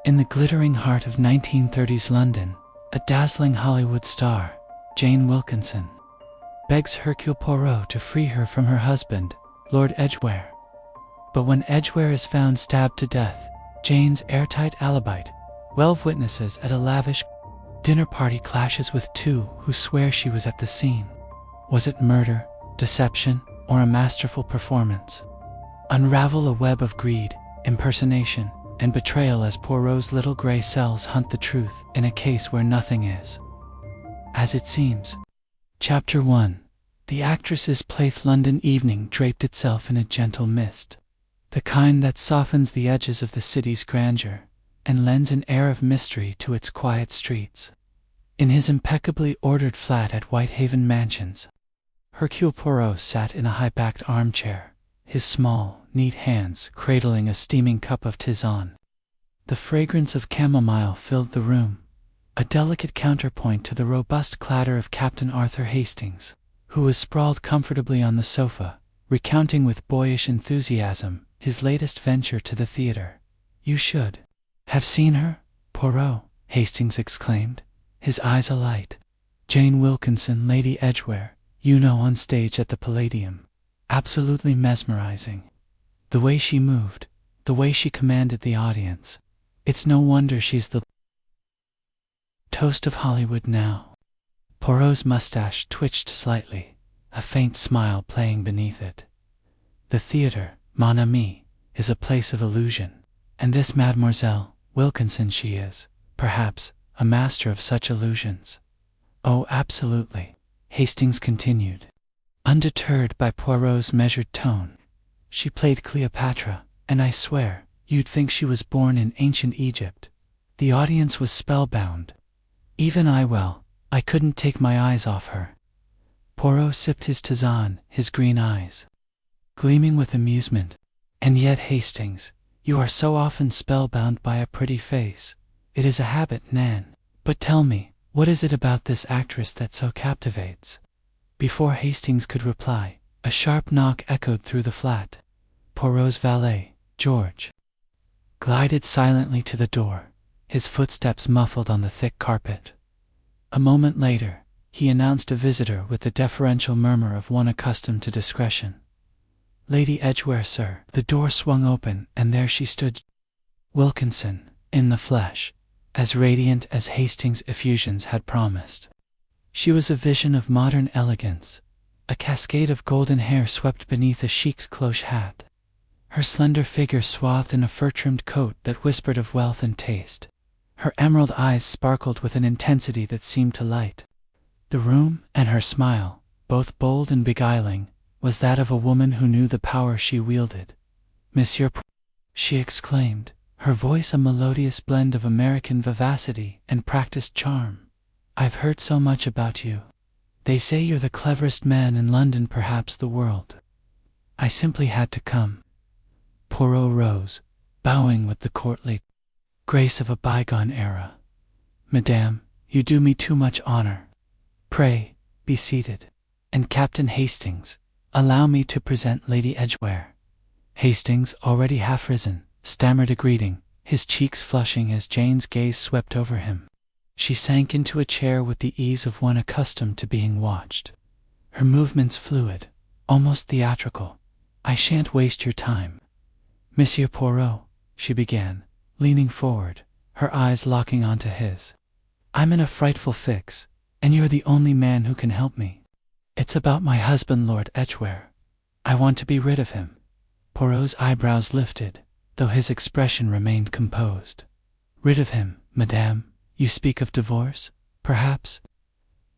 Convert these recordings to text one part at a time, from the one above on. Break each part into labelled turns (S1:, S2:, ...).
S1: In the glittering heart of 1930s London, a dazzling Hollywood star, Jane Wilkinson, begs Hercule Poirot to free her from her husband, Lord Edgware. But when Edgware is found stabbed to death, Jane's airtight alibi, 12 witnesses at a lavish dinner party clashes with two who swear she was at the scene. Was it murder, deception, or a masterful performance? Unravel a web of greed, impersonation, and betrayal as Poirot's little grey cells hunt the truth in a case where nothing is as it seems. Chapter 1. The actress's Plath London evening draped itself in a gentle mist, the kind that softens the edges of the city's grandeur and lends an air of mystery to its quiet streets. In his impeccably ordered flat at Whitehaven Mansions, Hercule Poirot sat in a high-backed armchair, his small, neat hands cradling a steaming cup of tisane. The fragrance of chamomile filled the room, a delicate counterpoint to the robust clatter of Captain Arthur Hastings, who was sprawled comfortably on the sofa, recounting with boyish enthusiasm his latest venture to the theater. "You should have seen her, Poirot," Hastings exclaimed, his eyes alight. "Jane Wilkinson, Lady Edgware, you know, on stage at the Palladium. Absolutely mesmerizing. The way she moved, the way she commanded the audience. It's no wonder she's the toast of Hollywood now." Poirot's mustache twitched slightly, a faint smile playing beneath it. "The theater, mon ami, is a place of illusion, and this Mademoiselle Wilkinson, she is, perhaps, a master of such illusions." "Oh, absolutely," Hastings continued, undeterred by Poirot's measured tone. "She played Cleopatra, and I swear, you'd think she was born in ancient Egypt." The audience was spellbound. Even I couldn't take my eyes off her. Poirot sipped his tisane, his green eyes gleaming with amusement. "And yet, Hastings, you are so often spellbound by a pretty face. It is a habit, Nan. But tell me, what is it about this actress that so captivates?" Before Hastings could reply, a sharp knock echoed through the flat. Poirot's valet, George, glided silently to the door, his footsteps muffled on the thick carpet. A moment later, he announced a visitor with the deferential murmur of one accustomed to discretion. "Lady Edgware, sir." The door swung open, and there she stood, Wilkinson, in the flesh, as radiant as Hastings' effusions had promised. She was a vision of modern elegance, a cascade of golden hair swept beneath a chic cloche hat, her slender figure swathed in a fur-trimmed coat that whispered of wealth and taste. Her emerald eyes sparkled with an intensity that seemed to light the room, and her smile, both bold and beguiling, was that of a woman who knew the power she wielded. "Monsieur," she exclaimed, her voice a melodious blend of American vivacity and practiced charm. "I've heard so much about you. They say you're the cleverest man in London, perhaps the world. I simply had to come." Poirot rose, bowing with the courtly grace of a bygone era. "Madame, you do me too much honor. Pray, be seated. And Captain Hastings, allow me to present Lady Edgware." Hastings, already half risen, stammered a greeting, his cheeks flushing as Jane's gaze swept over him. She sank into a chair with the ease of one accustomed to being watched, her movements fluid, almost theatrical. "I shan't waste your time, Monsieur Poirot," she began, leaning forward, her eyes locking onto his. "I'm in a frightful fix, and you're the only man who can help me. It's about my husband, Lord Edgware. I want to be rid of him." Poirot's eyebrows lifted, though his expression remained composed. "Rid of him, madame? You speak of divorce, perhaps?"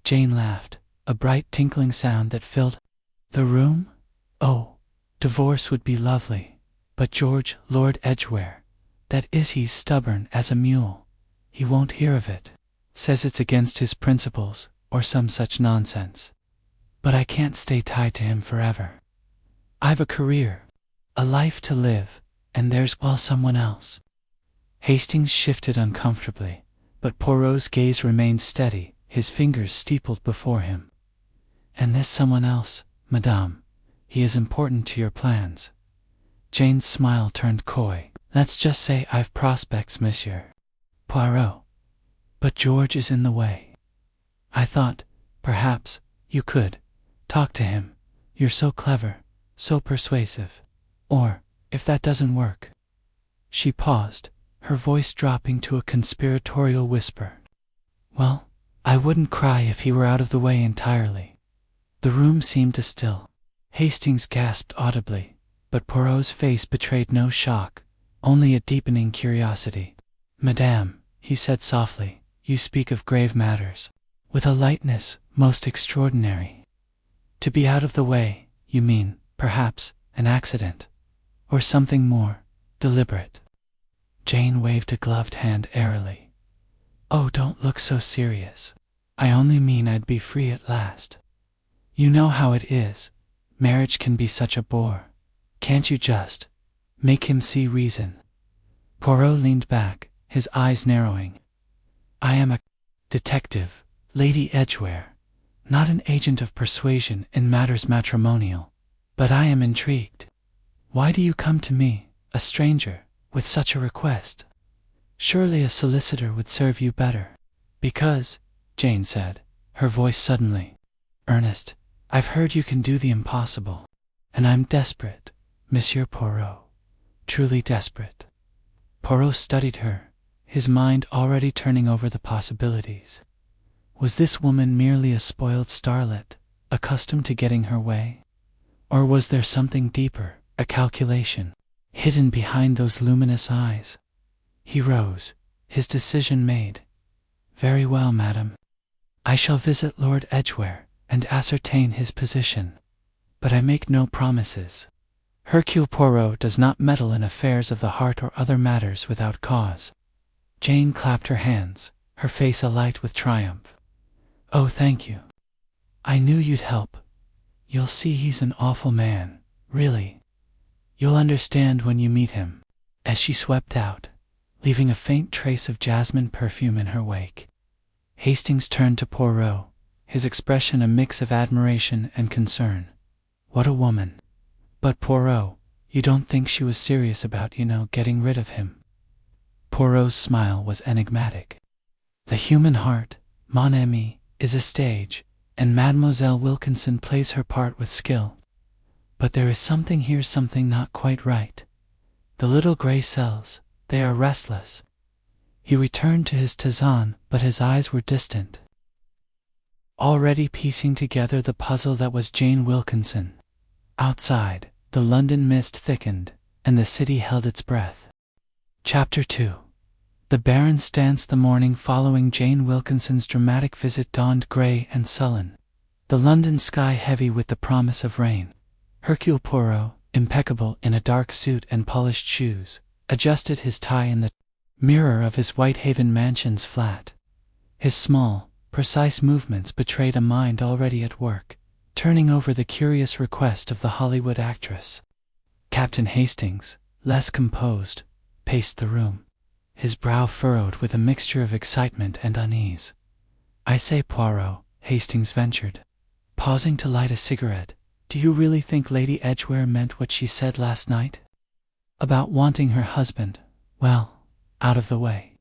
S1: Jane laughed, a bright tinkling sound that filled the room. "Oh, divorce would be lovely, but George, Lord Edgware, that is, he's stubborn as a mule. He won't hear of it. Says it's against his principles, or some such nonsense. But I can't stay tied to him forever. I've a career, a life to live, and there's, well, someone else." Hastings shifted uncomfortably, but Poirot's gaze remained steady, his fingers steepled before him. "And this someone else, madame, he is important to your plans?" Jane's smile turned coy. "Let's just say I've prospects, monsieur." Poirot. But George is in the way. I thought, perhaps, you could talk to him. You're so clever, so persuasive. Or, if that doesn't work." She paused, her voice dropping to a conspiratorial whisper. "Well, I wouldn't cry if he were out of the way entirely." The room seemed to still. Hastings gasped audibly, but Poirot's face betrayed no shock, only a deepening curiosity. "Madame," he said softly, "you speak of grave matters, with a lightness most extraordinary. To be out of the way, you mean, perhaps, an accident, or something more deliberate." Jane waved a gloved hand airily. "Oh, don't look so serious. I only mean I'd be free at last. You know how it is. Marriage can be such a bore. Can't you just make him see reason?" Poirot leaned back, his eyes narrowing. "I am a detective, Lady Edgware, not an agent of persuasion in matters matrimonial, but I am intrigued. Why do you come to me, a stranger, with such a request? Surely a solicitor would serve you better." "Because," Jane said, her voice suddenly earnest, "I've heard you can do the impossible, and I'm desperate, Monsieur Poirot, truly desperate." Poirot studied her, his mind already turning over the possibilities. Was this woman merely a spoiled starlet, accustomed to getting her way? Or was there something deeper, a calculation, hidden behind those luminous eyes? He rose, his decision made. "Very well, madam. I shall visit Lord Edgware and ascertain his position. But I make no promises. Hercule Poirot does not meddle in affairs of the heart or other matters without cause." Jane clapped her hands, her face alight with triumph. "Oh, thank you. I knew you'd help. You'll see he's an awful man, really. You'll understand when you meet him." As she swept out, leaving a faint trace of jasmine perfume in her wake, Hastings turned to Poirot, his expression a mix of admiration and concern. "What a woman! But Poirot, you don't think she was serious about, getting rid of him?" Poirot's smile was enigmatic. "The human heart, mon ami, is a stage, and Mademoiselle Wilkinson plays her part with skill. But there is something here, something not quite right. The little gray cells, they are restless." He returned to his tisane, but his eyes were distant, already piecing together the puzzle that was Jane Wilkinson. Outside, the London mist thickened, and the city held its breath. Chapter 2. The Baron's dance the morning following Jane Wilkinson's dramatic visit dawned grey and sullen, the London sky heavy with the promise of rain. Hercule Poirot, impeccable in a dark suit and polished shoes, adjusted his tie in the mirror of his Whitehaven mansion's flat. His small, precise movements betrayed a mind already at work, turning over the curious request of the Hollywood actress. Captain Hastings, less composed, paced the room, his brow furrowed with a mixture of excitement and unease. "I say, Poirot," Hastings ventured, pausing to light a cigarette, "do you really think Lady Edgware meant what she said last night? About wanting her husband, well, out of the way?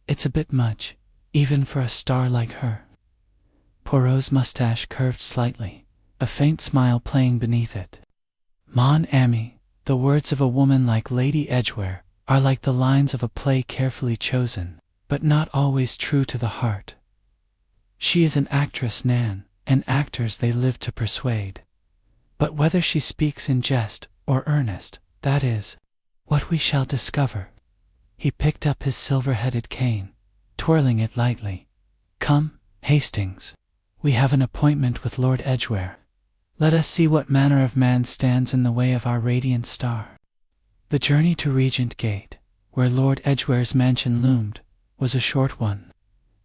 S1: It's a bit much, even for a star like her." Poirot's mustache curved slightly, a faint smile playing beneath it. "Mon ami, the words of a woman like Lady Edgware are like the lines of a play carefully chosen, but not always true to the heart. She is an actress, Nan, and actors they live to persuade. But whether she speaks in jest or earnest, that is what we shall discover." He picked up his silver-headed cane, twirling it lightly. "Come, Hastings. We have an appointment with Lord Edgware. Let us see what manner of man stands in the way of our radiant star." The journey to Regent Gate, where Lord Edgware's mansion loomed, was a short one,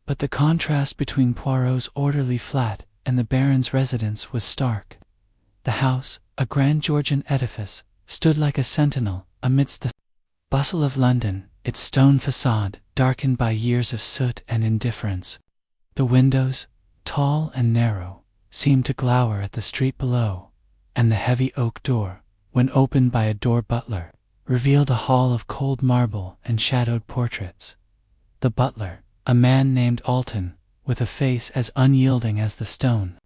S1: but the contrast between Poirot's orderly flat and the Baron's residence was stark. The house, a grand Georgian edifice, stood like a sentinel amidst the bustle of London, its stone facade darkened by years of soot and indifference. The windows, tall and narrow, seemed to glower at the street below, and the heavy oak door, when opened by a door butler, revealed a hall of cold marble and shadowed portraits. the butler, a man named Alton, with a face as unyielding as the stone.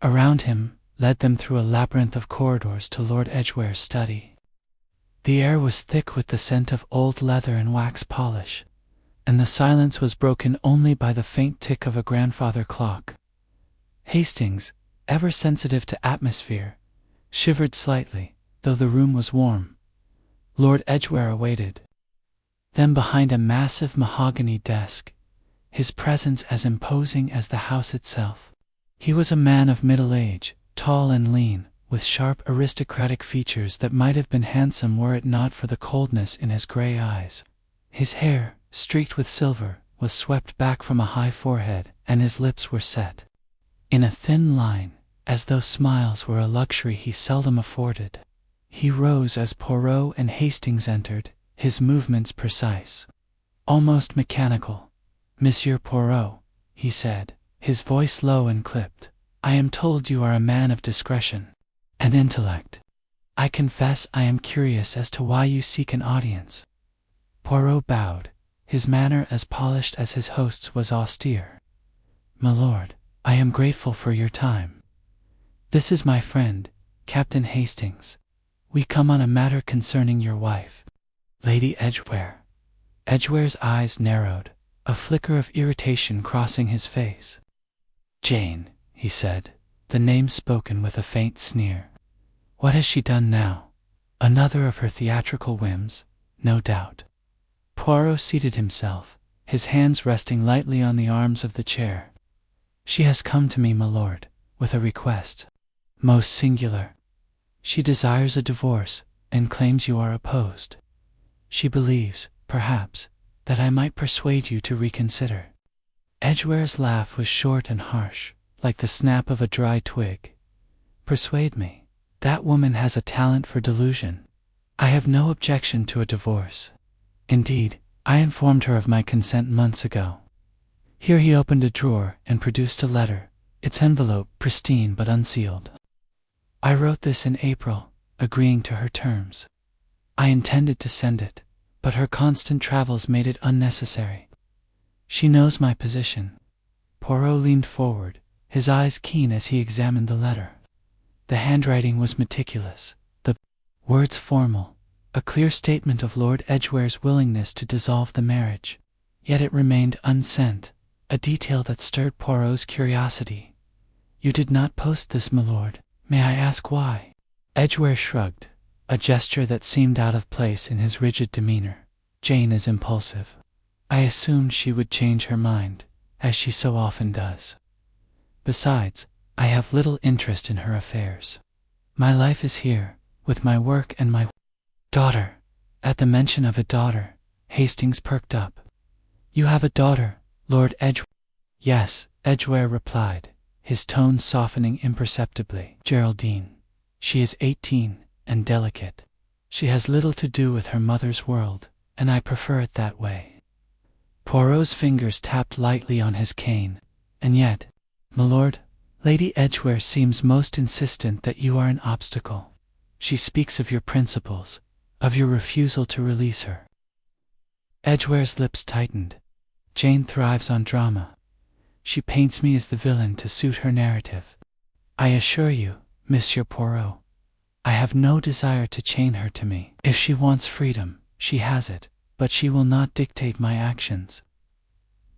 S1: Around him, led them through a labyrinth of corridors to Lord Edgware's study. The air was thick with the scent of old leather and wax polish, and the silence was broken only by the faint tick of a grandfather clock. Hastings, ever sensitive to atmosphere, shivered slightly, though the room was warm. Lord Edgware awaited. Then behind a massive mahogany desk, his presence as imposing as the house itself. He was a man of middle age, tall and lean, with sharp aristocratic features that might have been handsome were it not for the coldness in his gray eyes. His hair, streaked with silver, was swept back from a high forehead, and his lips were set in a thin line, as though smiles were a luxury he seldom afforded. He rose as Poirot and Hastings entered, his movements precise, almost mechanical. "Monsieur Poirot," he said, his voice low and clipped, "I am told you are a man of discretion and intellect. I confess I am curious as to why you seek an audience." Poirot bowed, his manner as polished as his host's was austere. "Milord, I am grateful for your time. This is my friend, Captain Hastings. We come on a matter concerning your wife, Lady Edgware." Edgware's eyes narrowed, a flicker of irritation crossing his face. "Jane," he said, the name spoken with a faint sneer. "What has she done now? Another of her theatrical whims, no doubt." Poirot seated himself, his hands resting lightly on the arms of the chair. "She has come to me, milord, with a request. Most singular. She desires a divorce, and claims you are opposed. She believes, perhaps, that I might persuade you to reconsider." Edgware's laugh was short and harsh, like the snap of a dry twig. "Persuade me? That woman has a talent for delusion. I have no objection to a divorce. Indeed, I informed her of my consent months ago." Here he opened a drawer and produced a letter, its envelope pristine but unsealed. "I wrote this in April, agreeing to her terms. I intended to send it, but her constant travels made it unnecessary. She knows my position." Poirot leaned forward, his eyes keen as he examined the letter. The handwriting was meticulous, the words formal, a clear statement of Lord Edgware's willingness to dissolve the marriage. Yet it remained unsent, a detail that stirred Poirot's curiosity. "You did not post this, milord. May I ask why?" Edgware shrugged, a gesture that seemed out of place in his rigid demeanor. "Jane is impulsive. I assumed she would change her mind, as she so often does. Besides, I have little interest in her affairs. My life is here, with my work and my daughter." At the mention of a daughter, Hastings perked up. "You have a daughter, Lord Edgware?" "Yes," Edgware replied, his tone softening imperceptibly. "Geraldine. She is 18, and delicate. She has little to do with her mother's world, and I prefer it that way." Poirot's fingers tapped lightly on his cane. "And yet, milord, Lady Edgware seems most insistent that you are an obstacle. She speaks of your principles, of your refusal to release her." Edgware's lips tightened. "Jane thrives on drama. She paints me as the villain to suit her narrative. I assure you, Monsieur Poirot, I have no desire to chain her to me. If she wants freedom, she has it, but she will not dictate my actions."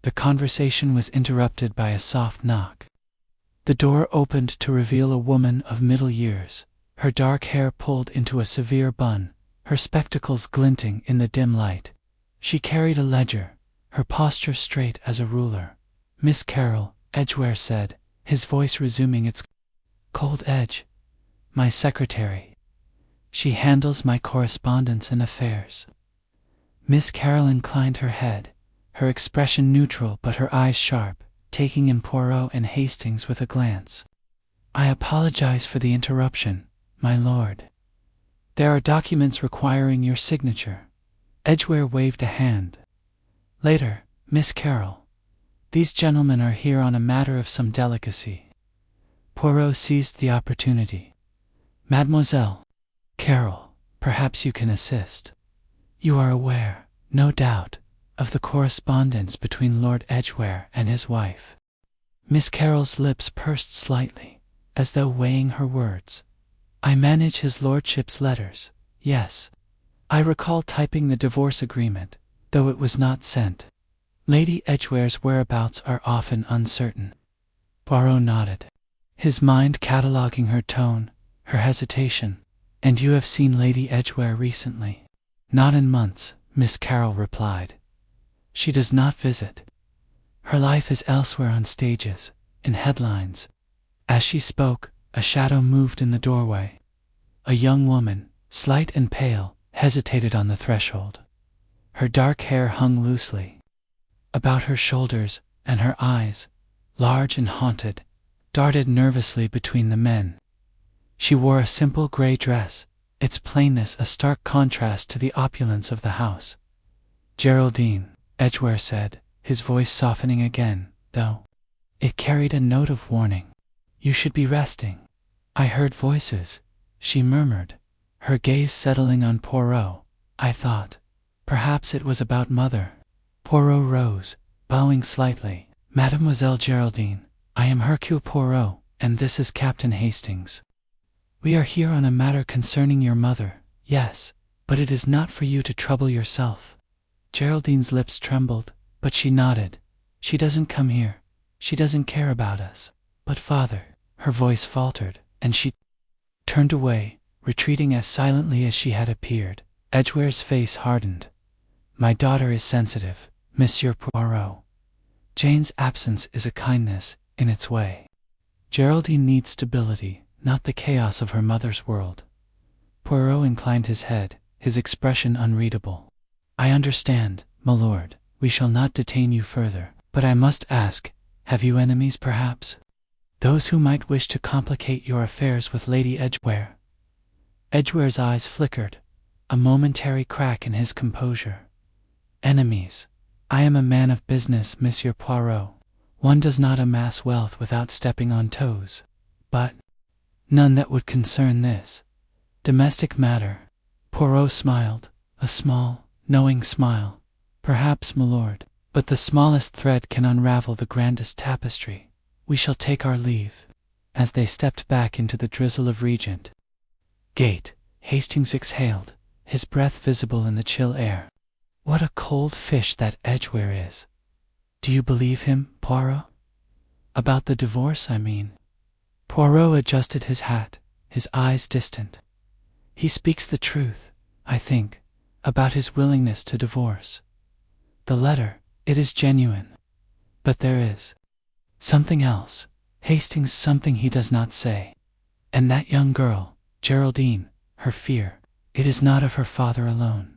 S1: The conversation was interrupted by a soft knock. The door opened to reveal a woman of middle years, her dark hair pulled into a severe bun, her spectacles glinting in the dim light. She carried a ledger, her posture straight as a ruler. "Miss Carroll," Edgware said, his voice resuming its cold edge. "My secretary. She handles my correspondence and affairs." Miss Carroll inclined her head, her expression neutral but her eyes sharp, taking in Poirot and Hastings with a glance. "I apologize for the interruption, my lord. There are documents requiring your signature." Edgware waved a hand. "Later, Miss Carroll. These gentlemen are here on a matter of some delicacy." Poirot seized the opportunity. "Mademoiselle Carroll, perhaps you can assist. You are aware, no doubt, of the correspondence between Lord Edgware and his wife. Miss Carroll's lips pursed slightly, as though weighing her words. I manage his lordship's letters, yes. I recall typing the divorce agreement, though it was not sent. Lady Edgware's whereabouts are often uncertain. Poirot nodded, his mind cataloguing her tone, her hesitation. And you have seen Lady Edgware recently? Not in months, Miss Carroll replied. She does not visit. Her life is elsewhere on stages, in headlines. As she spoke, a shadow moved in the doorway. A young woman, slight and pale, hesitated on the threshold. Her dark hair hung loosely about her shoulders, and her eyes, large and haunted, darted nervously between the men. She wore a simple gray dress, its plainness a stark contrast to the opulence of the house. Geraldine, Edgware said, his voice softening again, though it carried a note of warning. You should be resting. I heard voices, she murmured, her gaze settling on Poirot. I thought, perhaps it was about mother. Poirot rose, bowing slightly. Mademoiselle Geraldine, I am Hercule Poirot, and this is Captain Hastings. We are here on a matter concerning your mother, yes, but it is not for you to trouble yourself. Geraldine's lips trembled, but she nodded. She doesn't come here. She doesn't care about us. But father, her voice faltered, and she turned away, retreating as silently as she had appeared. Edgware's face hardened. My daughter is sensitive, Monsieur Poirot. Jane's absence is a kindness, in its way. Geraldine needs stability, not the chaos of her mother's world. Poirot inclined his head, his expression unreadable. I understand, my lord, we shall not detain you further, but I must ask, have you enemies perhaps? Those who might wish to complicate your affairs with Lady Edgware? Edgware's eyes flickered, a momentary crack in his composure. Enemies. I am a man of business, Monsieur Poirot. One does not amass wealth without stepping on toes. But none that would concern this domestic matter. Poirot smiled, a small, knowing smile. Perhaps, my lord, but the smallest thread can unravel the grandest tapestry. We shall take our leave. As they stepped back into the drizzle of Regent Gate, Hastings exhaled, his breath visible in the chill air. What a cold fish that Edgware is. Do you believe him, Poirot? About the divorce, I mean. Poirot adjusted his hat, his eyes distant. He speaks the truth, I think, about his willingness to divorce. The letter, it is genuine. But there is something else, Hastings, something he does not say. And that young girl, Geraldine, her fear, it is not of her father alone.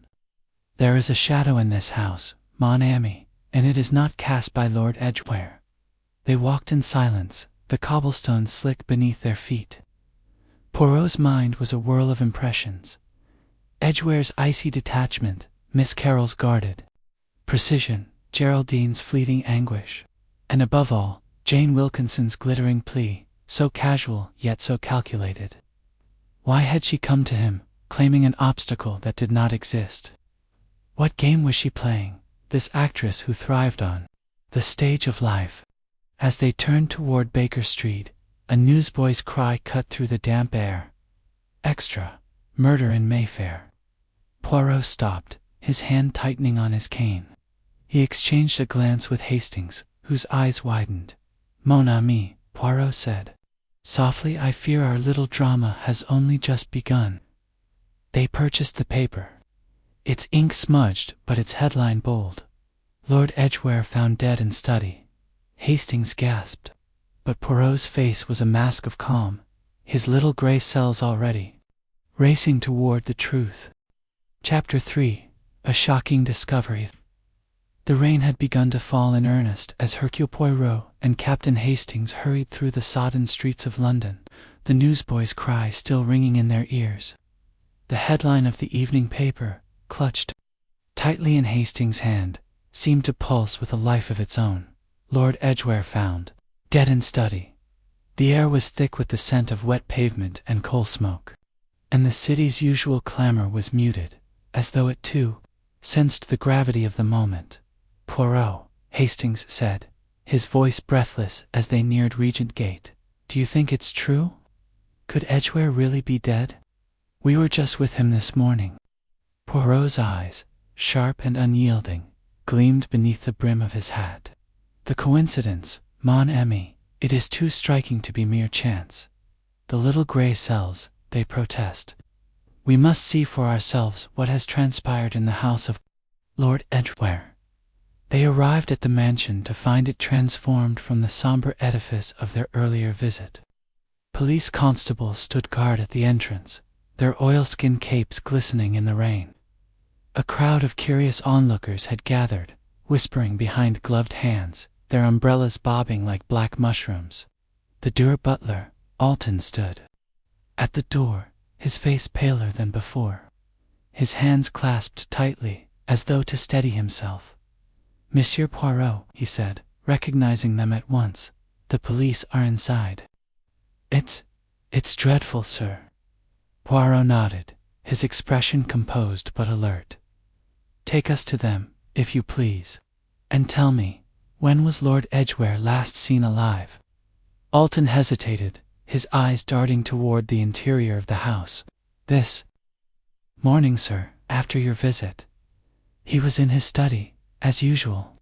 S1: There is a shadow in this house, mon ami, and it is not cast by Lord Edgware. They walked in silence, the cobblestones slick beneath their feet. Poirot's mind was a whirl of impressions. Edgware's icy detachment, Miss Carroll's guarded precision, Geraldine's fleeting anguish, and above all, Jane Wilkinson's glittering plea, so casual yet so calculated. Why had she come to him, claiming an obstacle that did not exist? What game was she playing, this actress who thrived on the stage of life? As they turned toward Baker Street, a newsboy's cry cut through the damp air. Extra, murder in Mayfair. Poirot stopped, his hand tightening on his cane. He exchanged a glance with Hastings, whose eyes widened. Mon ami, Poirot said softly, I fear our little drama has only just begun. They purchased the paper. Its ink smudged, but its headline bold. Lord Edgware found dead in study. Hastings gasped. But Poirot's face was a mask of calm, his little gray cells already racing toward the truth. Chapter 3. A shocking discovery. The rain had begun to fall in earnest as Hercule Poirot and Captain Hastings hurried through the sodden streets of London, the newsboy's cry still ringing in their ears. The headline of the evening paper, clutched tightly in Hastings' hand, seemed to pulse with a life of its own. Lord Edgware found dead in study. The air was thick with the scent of wet pavement and coal smoke, and the city's usual clamor was muted, as though it too sensed the gravity of the moment. Poirot, Hastings said, his voice breathless as they neared Regent Gate. Do you think it's true? Could Edgware really be dead? We were just with him this morning. Poirot's eyes, sharp and unyielding, gleamed beneath the brim of his hat. The coincidence, mon ami, it is too striking to be mere chance. The little grey cells, they protest. We must see for ourselves what has transpired in the house of Lord Edgware. They arrived at the mansion to find it transformed from the sombre edifice of their earlier visit. Police constables stood guard at the entrance, their oilskin capes glistening in the rain. A crowd of curious onlookers had gathered, whispering behind gloved hands, their umbrellas bobbing like black mushrooms. The dour butler, Alton, stood at the door, his face paler than before, his hands clasped tightly, as though to steady himself. Monsieur Poirot, he said, recognizing them at once, the police are inside. It's dreadful, sir. Poirot nodded, his expression composed but alert. Take us to them, if you please. And tell me, when was Lord Edgware last seen alive? Alton hesitated, his eyes darting toward the interior of the house. This morning, sir, after your visit. He was in his study, as usual.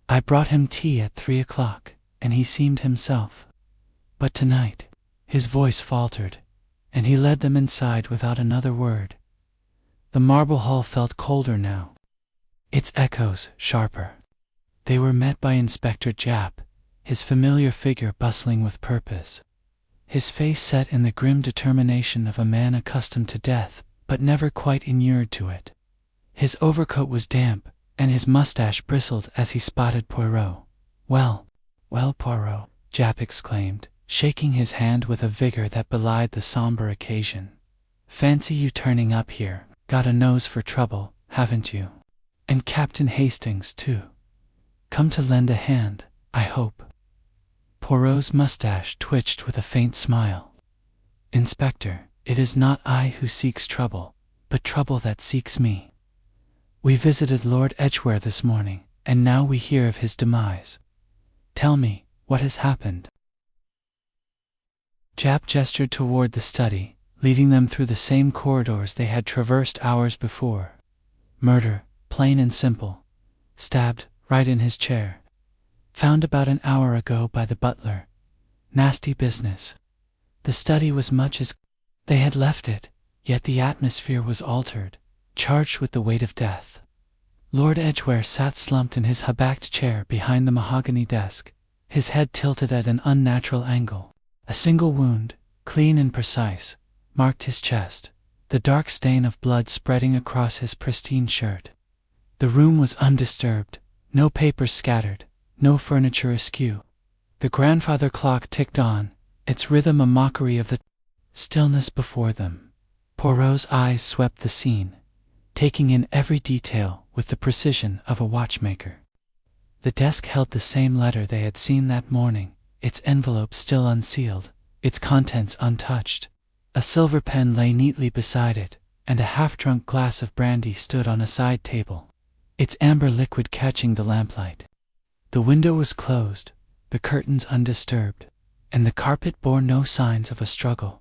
S1: I brought him tea at 3 o'clock, and he seemed himself. But tonight, his voice faltered, and he led them inside without another word. The marble hall felt colder now, its echoes sharper. They were met by Inspector Japp, his familiar figure bustling with purpose, his face set in the grim determination of a man accustomed to death, but never quite inured to it. His overcoat was damp, and his mustache bristled as he spotted Poirot. Well, Poirot, Japp exclaimed, shaking his hand with a vigor that belied the sombre occasion. Fancy you turning up here. Got a nose for trouble, haven't you? And Captain Hastings, too. Come to lend a hand, I hope. Poirot's mustache twitched with a faint smile. Inspector, it is not I who seeks trouble, but trouble that seeks me. We visited Lord Edgware this morning, and now we hear of his demise. Tell me, what has happened? Japp gestured toward the study, leading them through the same corridors they had traversed hours before. Murder, plain and simple. Stabbed, right in his chair. Found about an hour ago by the butler. Nasty business. The study was much as they had left it, yet the atmosphere was altered, charged with the weight of death. Lord Edgware sat slumped in his high-backed chair behind the mahogany desk, his head tilted at an unnatural angle. A single wound, clean and precise, marked his chest, the dark stain of blood spreading across his pristine shirt. The room was undisturbed, no papers scattered, no furniture askew. The grandfather clock ticked on, its rhythm a mockery of the stillness before them. Poirot's eyes swept the scene, taking in every detail with the precision of a watchmaker. The desk held the same letter they had seen that morning, its envelope still unsealed, its contents untouched. A silver pen lay neatly beside it, and a half-drunk glass of brandy stood on a side table, its amber liquid catching the lamplight. The window was closed, the curtains undisturbed, and the carpet bore no signs of a struggle.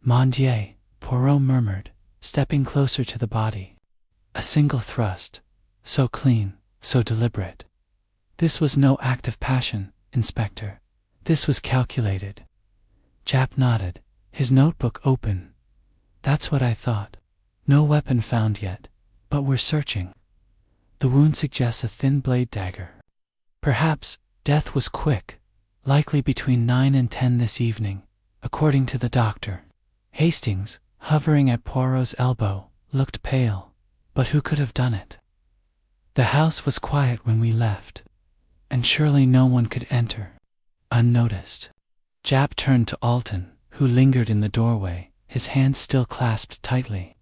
S1: Mon Dieu, Poirot murmured, stepping closer to the body. A single thrust, so clean, so deliberate. This was no act of passion, Inspector. This was calculated. Japp nodded, his notebook open. That's what I thought. No weapon found yet, but we're searching. The wound suggests a thin blade dagger. Perhaps death was quick, likely between 9 and 10 this evening, according to the doctor. Hastings, hovering at Poirot's elbow, looked pale, but who could have done it? The house was quiet when we left, and surely no one could enter unnoticed. Japp turned to Alton, who lingered in the doorway, his hands still clasped tightly.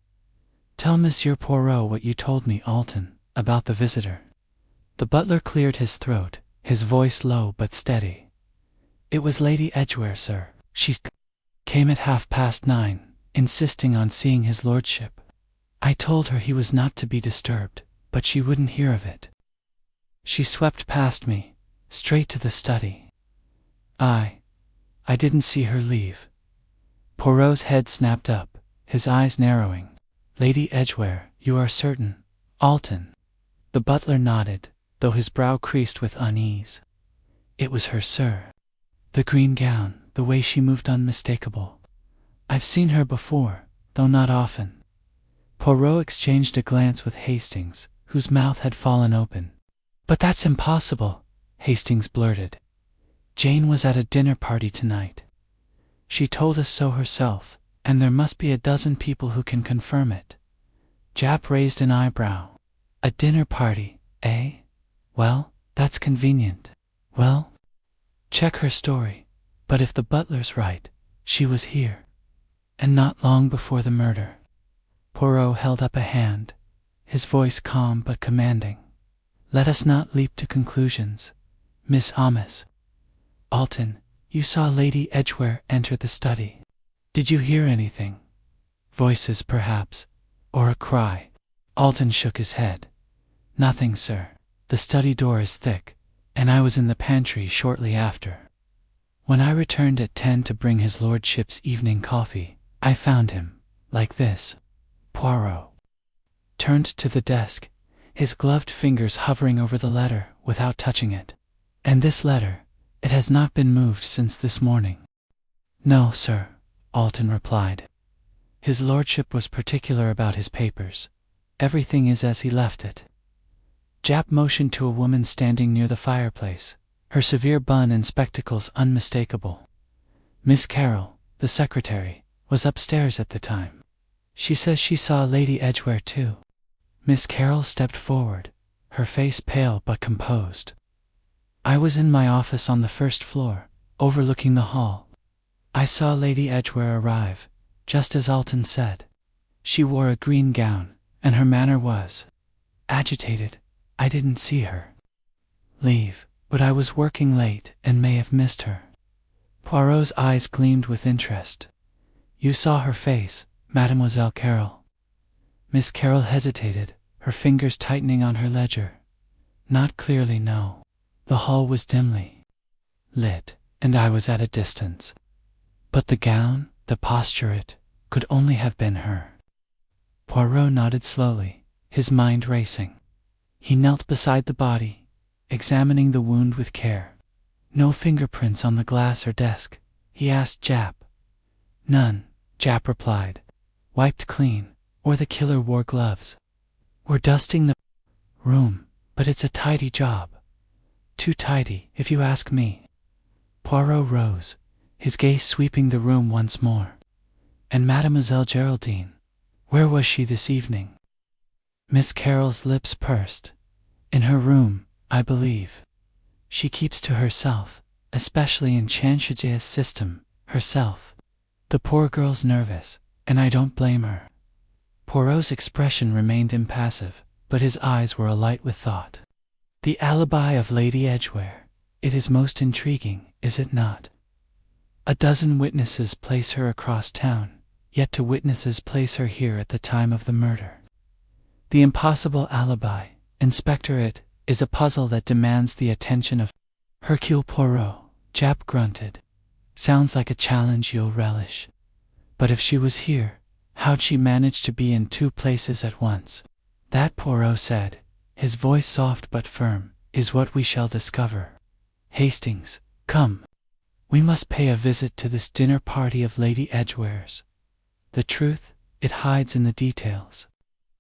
S1: Tell Monsieur Poirot what you told me, Alton, about the visitor. The butler cleared his throat, his voice low but steady. It was Lady Edgware, sir. She came at 9:30, insisting on seeing his lordship. I told her he was not to be disturbed, but she wouldn't hear of it. She swept past me, straight to the study. I didn't see her leave. Poirot's head snapped up, his eyes narrowing. Lady Edgware, you are certain? Alton. The butler nodded, though his brow creased with unease. It was her, sir. The green gown, the way she moved, unmistakable. I've seen her before, though not often. Poirot exchanged a glance with Hastings, whose mouth had fallen open. But that's impossible, Hastings blurted. Jane was at a dinner party tonight. She told us so herself, and there must be a dozen people who can confirm it. Japp raised an eyebrow. A dinner party, eh? Well, that's convenient. Well, check her story, but if the butler's right, she was here. And not long before the murder. Poirot held up a hand, his voice calm but commanding. Let us not leap to conclusions. Miss Amos. Alton, you saw Lady Edgware enter the study. Did you hear anything? Voices, perhaps, or a cry? Alton shook his head. Nothing, sir. The study door is thick, and I was in the pantry shortly after. When I returned at 10 to bring his lordship's evening coffee, I found him, like this. Poirot turned to the desk, his gloved fingers hovering over the letter without touching it. And this letter, it has not been moved since this morning. No, sir, Alton replied. His lordship was particular about his papers. Everything is as he left it. Japp motioned to a woman standing near the fireplace, her severe bun and spectacles unmistakable. Miss Carroll, the secretary, was upstairs at the time. She says she saw Lady Edgware too. Miss Carroll stepped forward, her face pale but composed. I was in my office on the first floor, overlooking the hall. I saw Lady Edgware arrive, just as Alton said. She wore a green gown, and her manner was agitated. I didn't see her leave, but I was working late and may have missed her. Poirot's eyes gleamed with interest. You saw her face, Mademoiselle Carroll? Miss Carroll hesitated, her fingers tightening on her ledger. Not clearly, no. The hall was dimly lit, and I was at a distance. But the gown, the posture, it could only have been her. Poirot nodded slowly, his mind racing. He knelt beside the body, examining the wound with care. No fingerprints on the glass or desk, he asked Japp. None, Japp replied. Wiped clean, or the killer wore gloves. We're dusting the room, but it's a tidy job. Too tidy, if you ask me. Poirot rose, his gaze sweeping the room once more. And Mademoiselle Geraldine, where was she this evening? Miss Carroll's lips pursed. In her room, I believe. She keeps to herself, especially in Chanchage's system, herself. The poor girl's nervous, and I don't blame her. Poirot's expression remained impassive, but his eyes were alight with thought. The alibi of Lady Edgware. It is most intriguing, is it not? A dozen witnesses place her across town, yet two witnesses place her here at the time of the murder. The impossible alibi, Inspector, it is a puzzle that demands the attention of Hercule Poirot. Japp grunted. Sounds like a challenge you'll relish. But if she was here, how'd she manage to be in two places at once? That, Poirot said, his voice soft but firm, is what we shall discover. Hastings, come. We must pay a visit to this dinner party of Lady Edgware's. The truth, it hides in the details.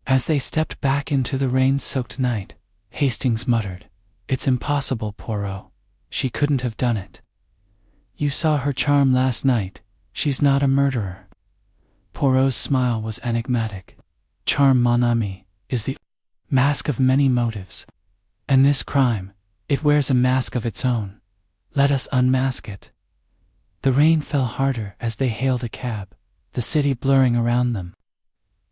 S1: As they stepped back into the rain-soaked night, Hastings muttered, It's impossible, Poirot. She couldn't have done it. You saw her charm last night. She's not a murderer. Poirot's smile was enigmatic. Charm, mon ami, is the mask of many motives. And this crime, it wears a mask of its own. Let us unmask it. The rain fell harder as they hailed a cab, the city blurring around them.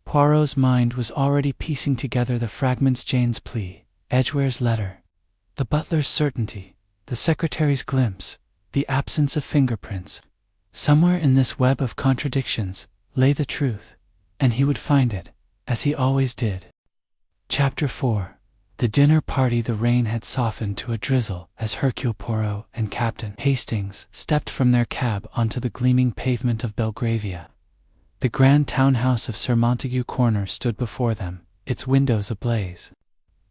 S1: Poirot's mind was already piecing together the fragments: Jane's plea, Edgware's letter, the butler's certainty, the secretary's glimpse, the absence of fingerprints. Somewhere in this web of contradictions lay the truth, and he would find it, as he always did. Chapter 4. The dinner party, the rain had softened to a drizzle as Hercule Poirot and Captain Hastings stepped from their cab onto the gleaming pavement of Belgravia. The grand townhouse of Sir Montague Corner stood before them, its windows ablaze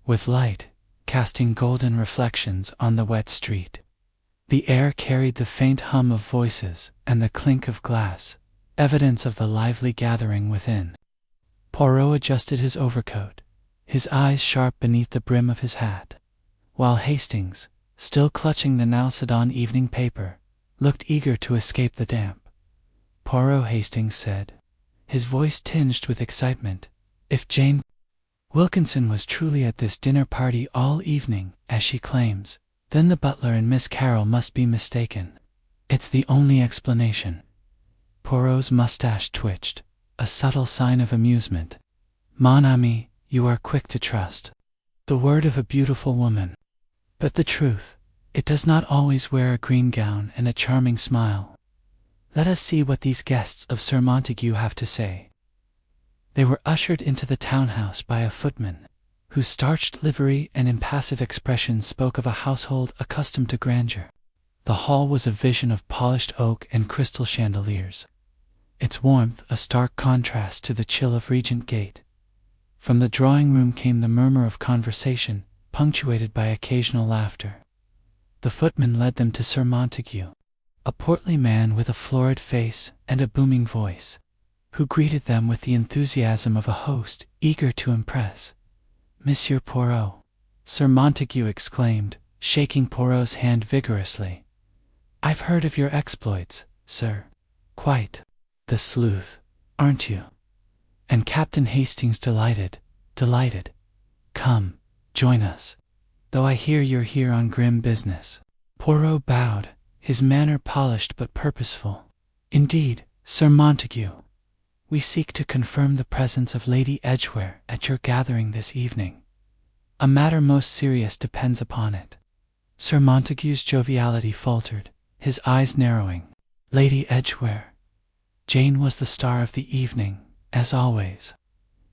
S1: with light, casting golden reflections on the wet street. The air carried the faint hum of voices and the clink of glass, evidence of the lively gathering within. Poirot adjusted his overcoat, his eyes sharp beneath the brim of his hat, while Hastings, still clutching the now Sedan evening paper, looked eager to escape the damp. "Poirot," Hastings said, his voice tinged with excitement, "if Jane Wilkinson was truly at this dinner party all evening, as she claims, then the butler and Miss Carroll must be mistaken. It's the only explanation." Poirot's mustache twitched, a subtle sign of amusement. "Mon ami, you are quick to trust the word of a beautiful woman. But the truth, it does not always wear a green gown and a charming smile. Let us see what these guests of Sir Montague have to say." They were ushered into the townhouse by a footman, whose starched livery and impassive expression spoke of a household accustomed to grandeur. The hall was a vision of polished oak and crystal chandeliers, its warmth a stark contrast to the chill of Regent Gate. From the drawing-room came the murmur of conversation, punctuated by occasional laughter. The footman led them to Sir Montague, a portly man with a florid face and a booming voice, who greeted them with the enthusiasm of a host eager to impress. "Monsieur Poirot," Sir Montague exclaimed, shaking Poirot's hand vigorously. "I've heard of your exploits, sir. Quite the sleuth, aren't you?" And Captain Hastings delighted. "Come, join us, though I hear you're here on grim business." Poirot bowed, his manner polished but purposeful. "Indeed, Sir Montague, we seek to confirm the presence of Lady Edgware at your gathering this evening. A matter most serious depends upon it." Sir Montague's joviality faltered, his eyes narrowing. "Lady Edgware. Jane was the star of the evening, as always.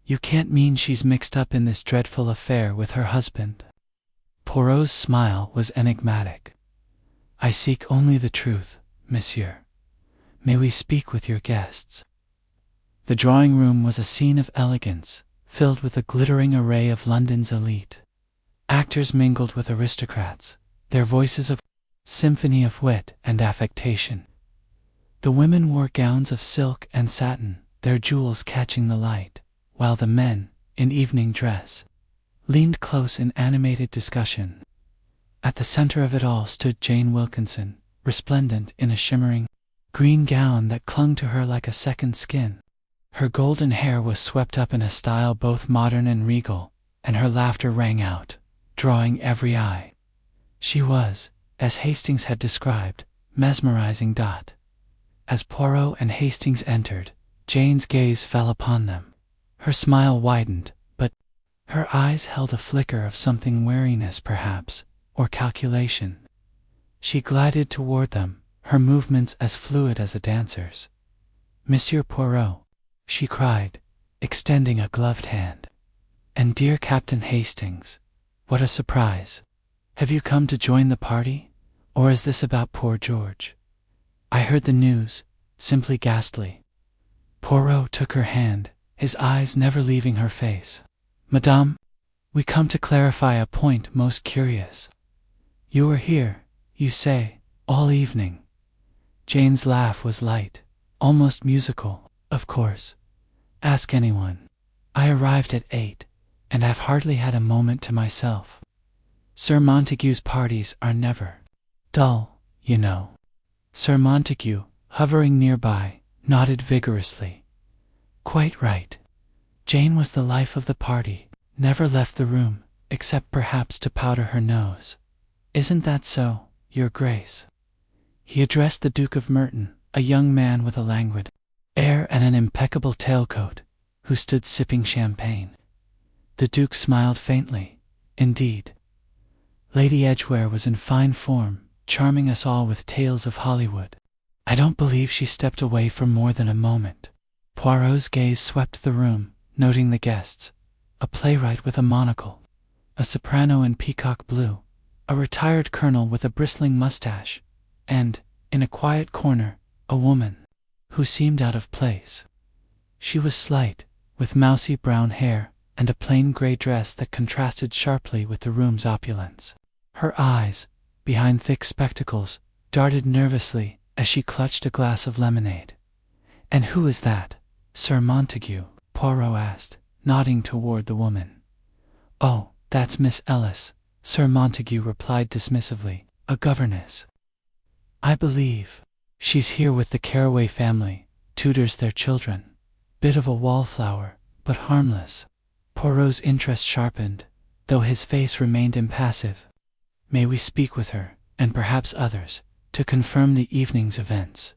S1: You can't mean she's mixed up in this dreadful affair with her husband?" Poirot's smile was enigmatic. "I seek only the truth, monsieur. May we speak with your guests?" The drawing-room was a scene of elegance, filled with a glittering array of London's elite. Actors mingled with aristocrats, their voices a symphony of wit and affectation. The women wore gowns of silk and satin, their jewels catching the light, while the men, in evening dress, leaned close in animated discussion. At the center of it all stood Jane Wilkinson, resplendent in a shimmering green gown that clung to her like a second skin. Her golden hair was swept up in a style both modern and regal, and her laughter rang out, drawing every eye. She was, as Hastings had described, mesmerizing. As Poirot and Hastings entered, Jane's gaze fell upon them. Her smile widened, but her eyes held a flicker of something wariness perhaps, or calculation. She glided toward them, her movements as fluid as a dancer's. "Monsieur Poirot," she cried, extending a gloved hand. "And dear Captain Hastings, what a surprise! Have you come to join the party, or is this about poor George? I heard the news, simply ghastly." Poirot took her hand, his eyes never leaving her face. "Madame, we come to clarify a point most curious. You were here, you say, all evening." Jane's laugh was light, almost musical. "Of course. Ask anyone. I arrived at 8, and have hardly had a moment to myself. Sir Montague's parties are never dull, you know." Sir Montague, hovering nearby, nodded vigorously. "Quite right. Jane was the life of the party, never left the room, except perhaps to powder her nose. Isn't that so, your grace?" He addressed the Duke of Merton, a young man with a languid air and an impeccable tailcoat, who stood sipping champagne. The Duke smiled faintly. "Indeed. Lady Edgware was in fine form, charming us all with tales of Hollywood. I don't believe she stepped away for more than a moment." Poirot's gaze swept the room, noting the guests, a playwright with a monocle, a soprano in peacock blue, a retired colonel with a bristling mustache, and, in a quiet corner, a woman who seemed out of place. She was slight, with mousy brown hair and a plain gray dress that contrasted sharply with the room's opulence. Her eyes, behind thick spectacles, darted nervously as she clutched a glass of lemonade. "And who is that, Sir Montague?" Poirot asked, nodding toward the woman. "Oh, that's Miss Ellis," Sir Montague replied dismissively, "a governess. I believe she's here with the Caraway family, tutors their children. Bit of a wallflower, but harmless." Poirot's interest sharpened, though his face remained impassive. "May we speak with her, and perhaps others, to confirm the evening's events?"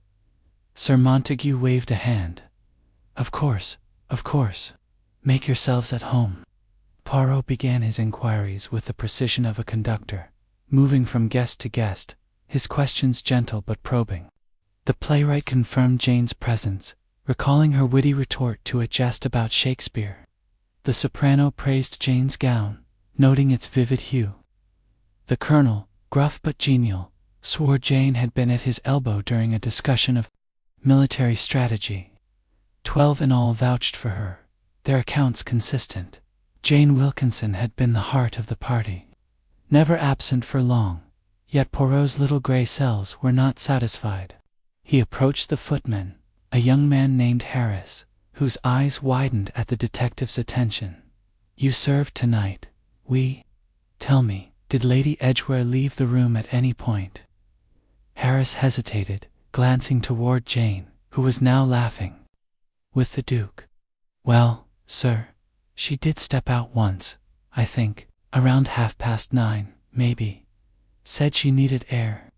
S1: Sir Montague waved a hand. Of course. Make yourselves at home." Poirot began his inquiries with the precision of a conductor, moving from guest to guest, his questions gentle but probing. The playwright confirmed Jane's presence, recalling her witty retort to a jest about Shakespeare. The soprano praised Jane's gown, noting its vivid hue. The colonel, gruff but genial, swore Jane had been at his elbow during a discussion of military strategy. 12 in all vouched for her, their accounts consistent. Jane Wilkinson had been the heart of the party, never absent for long, yet Poirot's little gray cells were not satisfied. He approached the footman, a young man named Harris, whose eyes widened at the detective's attention. "You served tonight. Tell me, did Lady Edgware leave the room at any point?" Harris hesitated, glancing toward Jane, who was now laughing. "With the Duke? Well, sir, she did step out once, I think, around 9:30, maybe. Said she needed air,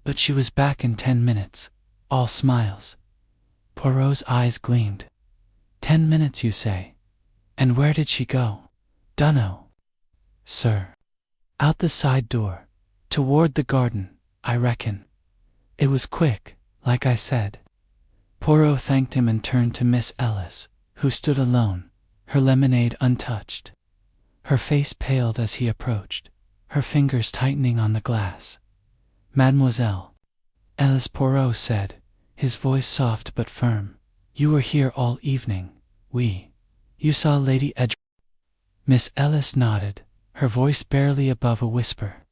S1: but she was back in 10 minutes, all smiles." Poirot's eyes gleamed. 10 minutes, you say? And where did she go?" "Dunno, sir. Out the side door, toward the garden, I reckon. It was quick, like I said." Poirot thanked him and turned to Miss Ellis, who stood alone, her lemonade untouched. Her face paled as he approached, her fingers tightening on the glass. "Mademoiselle Ellis," Poirot said, his voice soft but firm, "you were here all evening. You saw Lady Edgware?" Miss Ellis nodded, her voice barely above a whisper.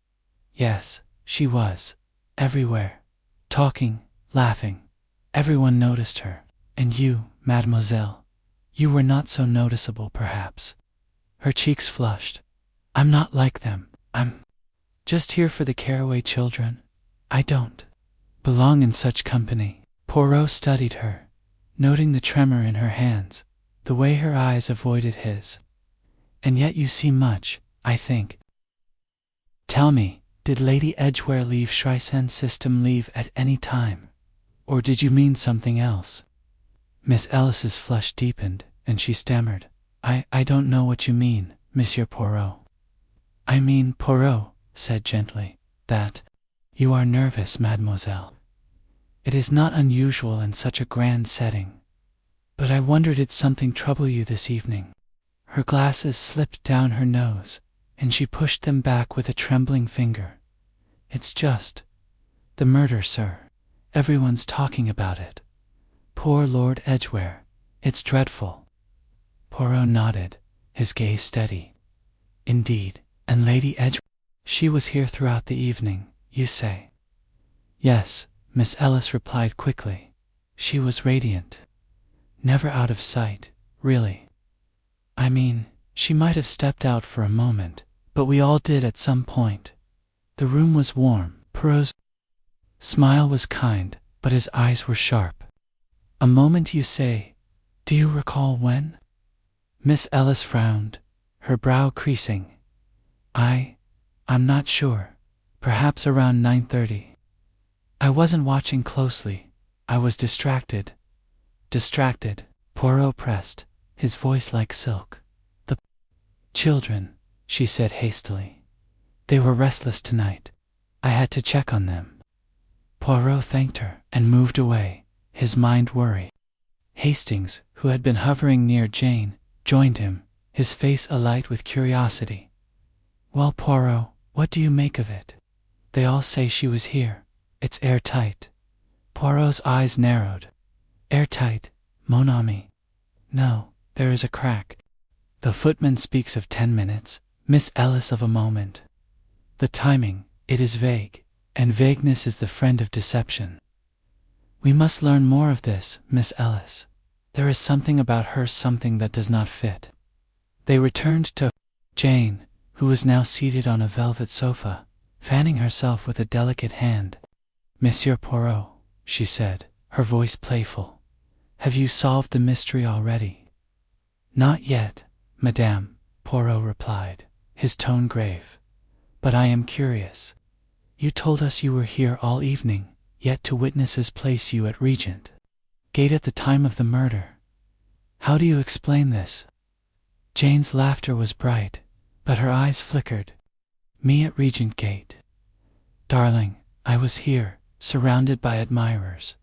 S1: "Yes, she was. Everywhere. Talking, laughing. Everyone noticed her. And you, mademoiselle, you were not so noticeable, perhaps." Her cheeks flushed. "I'm not like them. I'm just here for the Caraway children. I don't belong in such company." Poirot studied her, noting the tremor in her hands, the way her eyes avoided his. "And yet you see much, I think. Tell me, did Lady Edgware leave Streisand's system leave at any time? Or did you mean something else?" Miss Ellis's flush deepened, and she stammered, I don't know what you mean, Monsieur Poirot." "I mean," Poirot said gently, "that you are nervous, mademoiselle. It is not unusual in such a grand setting. But I wonder did something trouble you this evening?" Her glasses slipped down her nose, and she pushed them back with a trembling finger. "It's just the murder, sir. Everyone's talking about it. Poor Lord Edgware. It's dreadful." Poirot nodded, his gaze steady. "Indeed, and Lady Edgware? She was here throughout the evening, you say?" "Yes," Miss Ellis replied quickly. "She was radiant. Never out of sight, really. I mean, she might have stepped out for a moment, but we all did at some point. The room was warm." Poirot's smile was kind, but his eyes were sharp. "A moment, you say? Do you recall when?" Miss Ellis frowned, her brow creasing. I'm not sure. Perhaps around 9:30. I wasn't watching closely. I was distracted." "Distracted," Poirot pressed, his voice like silk. "The children," she said hastily. "They were restless tonight. I had to check on them." Poirot thanked her and moved away, his mind worried. Hastings, who had been hovering near Jane, joined him, his face alight with curiosity. Well, Poirot, what do you make of it? They all say she was here. It's airtight. Poirot's eyes narrowed. Airtight, mon ami. No, there is a crack. The footman speaks of 10 minutes, Miss Ellis of a moment. The timing, it is vague, and vagueness is the friend of deception. We must learn more of this, Miss Ellis. There is something about her, something that does not fit. They returned to Jane, who was now seated on a velvet sofa, fanning herself with a delicate hand. Monsieur Poirot, she said, her voice playful, have you solved the mystery already? Not yet, Madame, Poirot replied, his tone grave. But I am curious. You told us you were here all evening, yet to witnesses place you at Regent Gate at the time of the murder. How do you explain this? Jane's laughter was bright, but her eyes flickered. Me at Regent Gate? Darling, I was here, surrounded by admirers.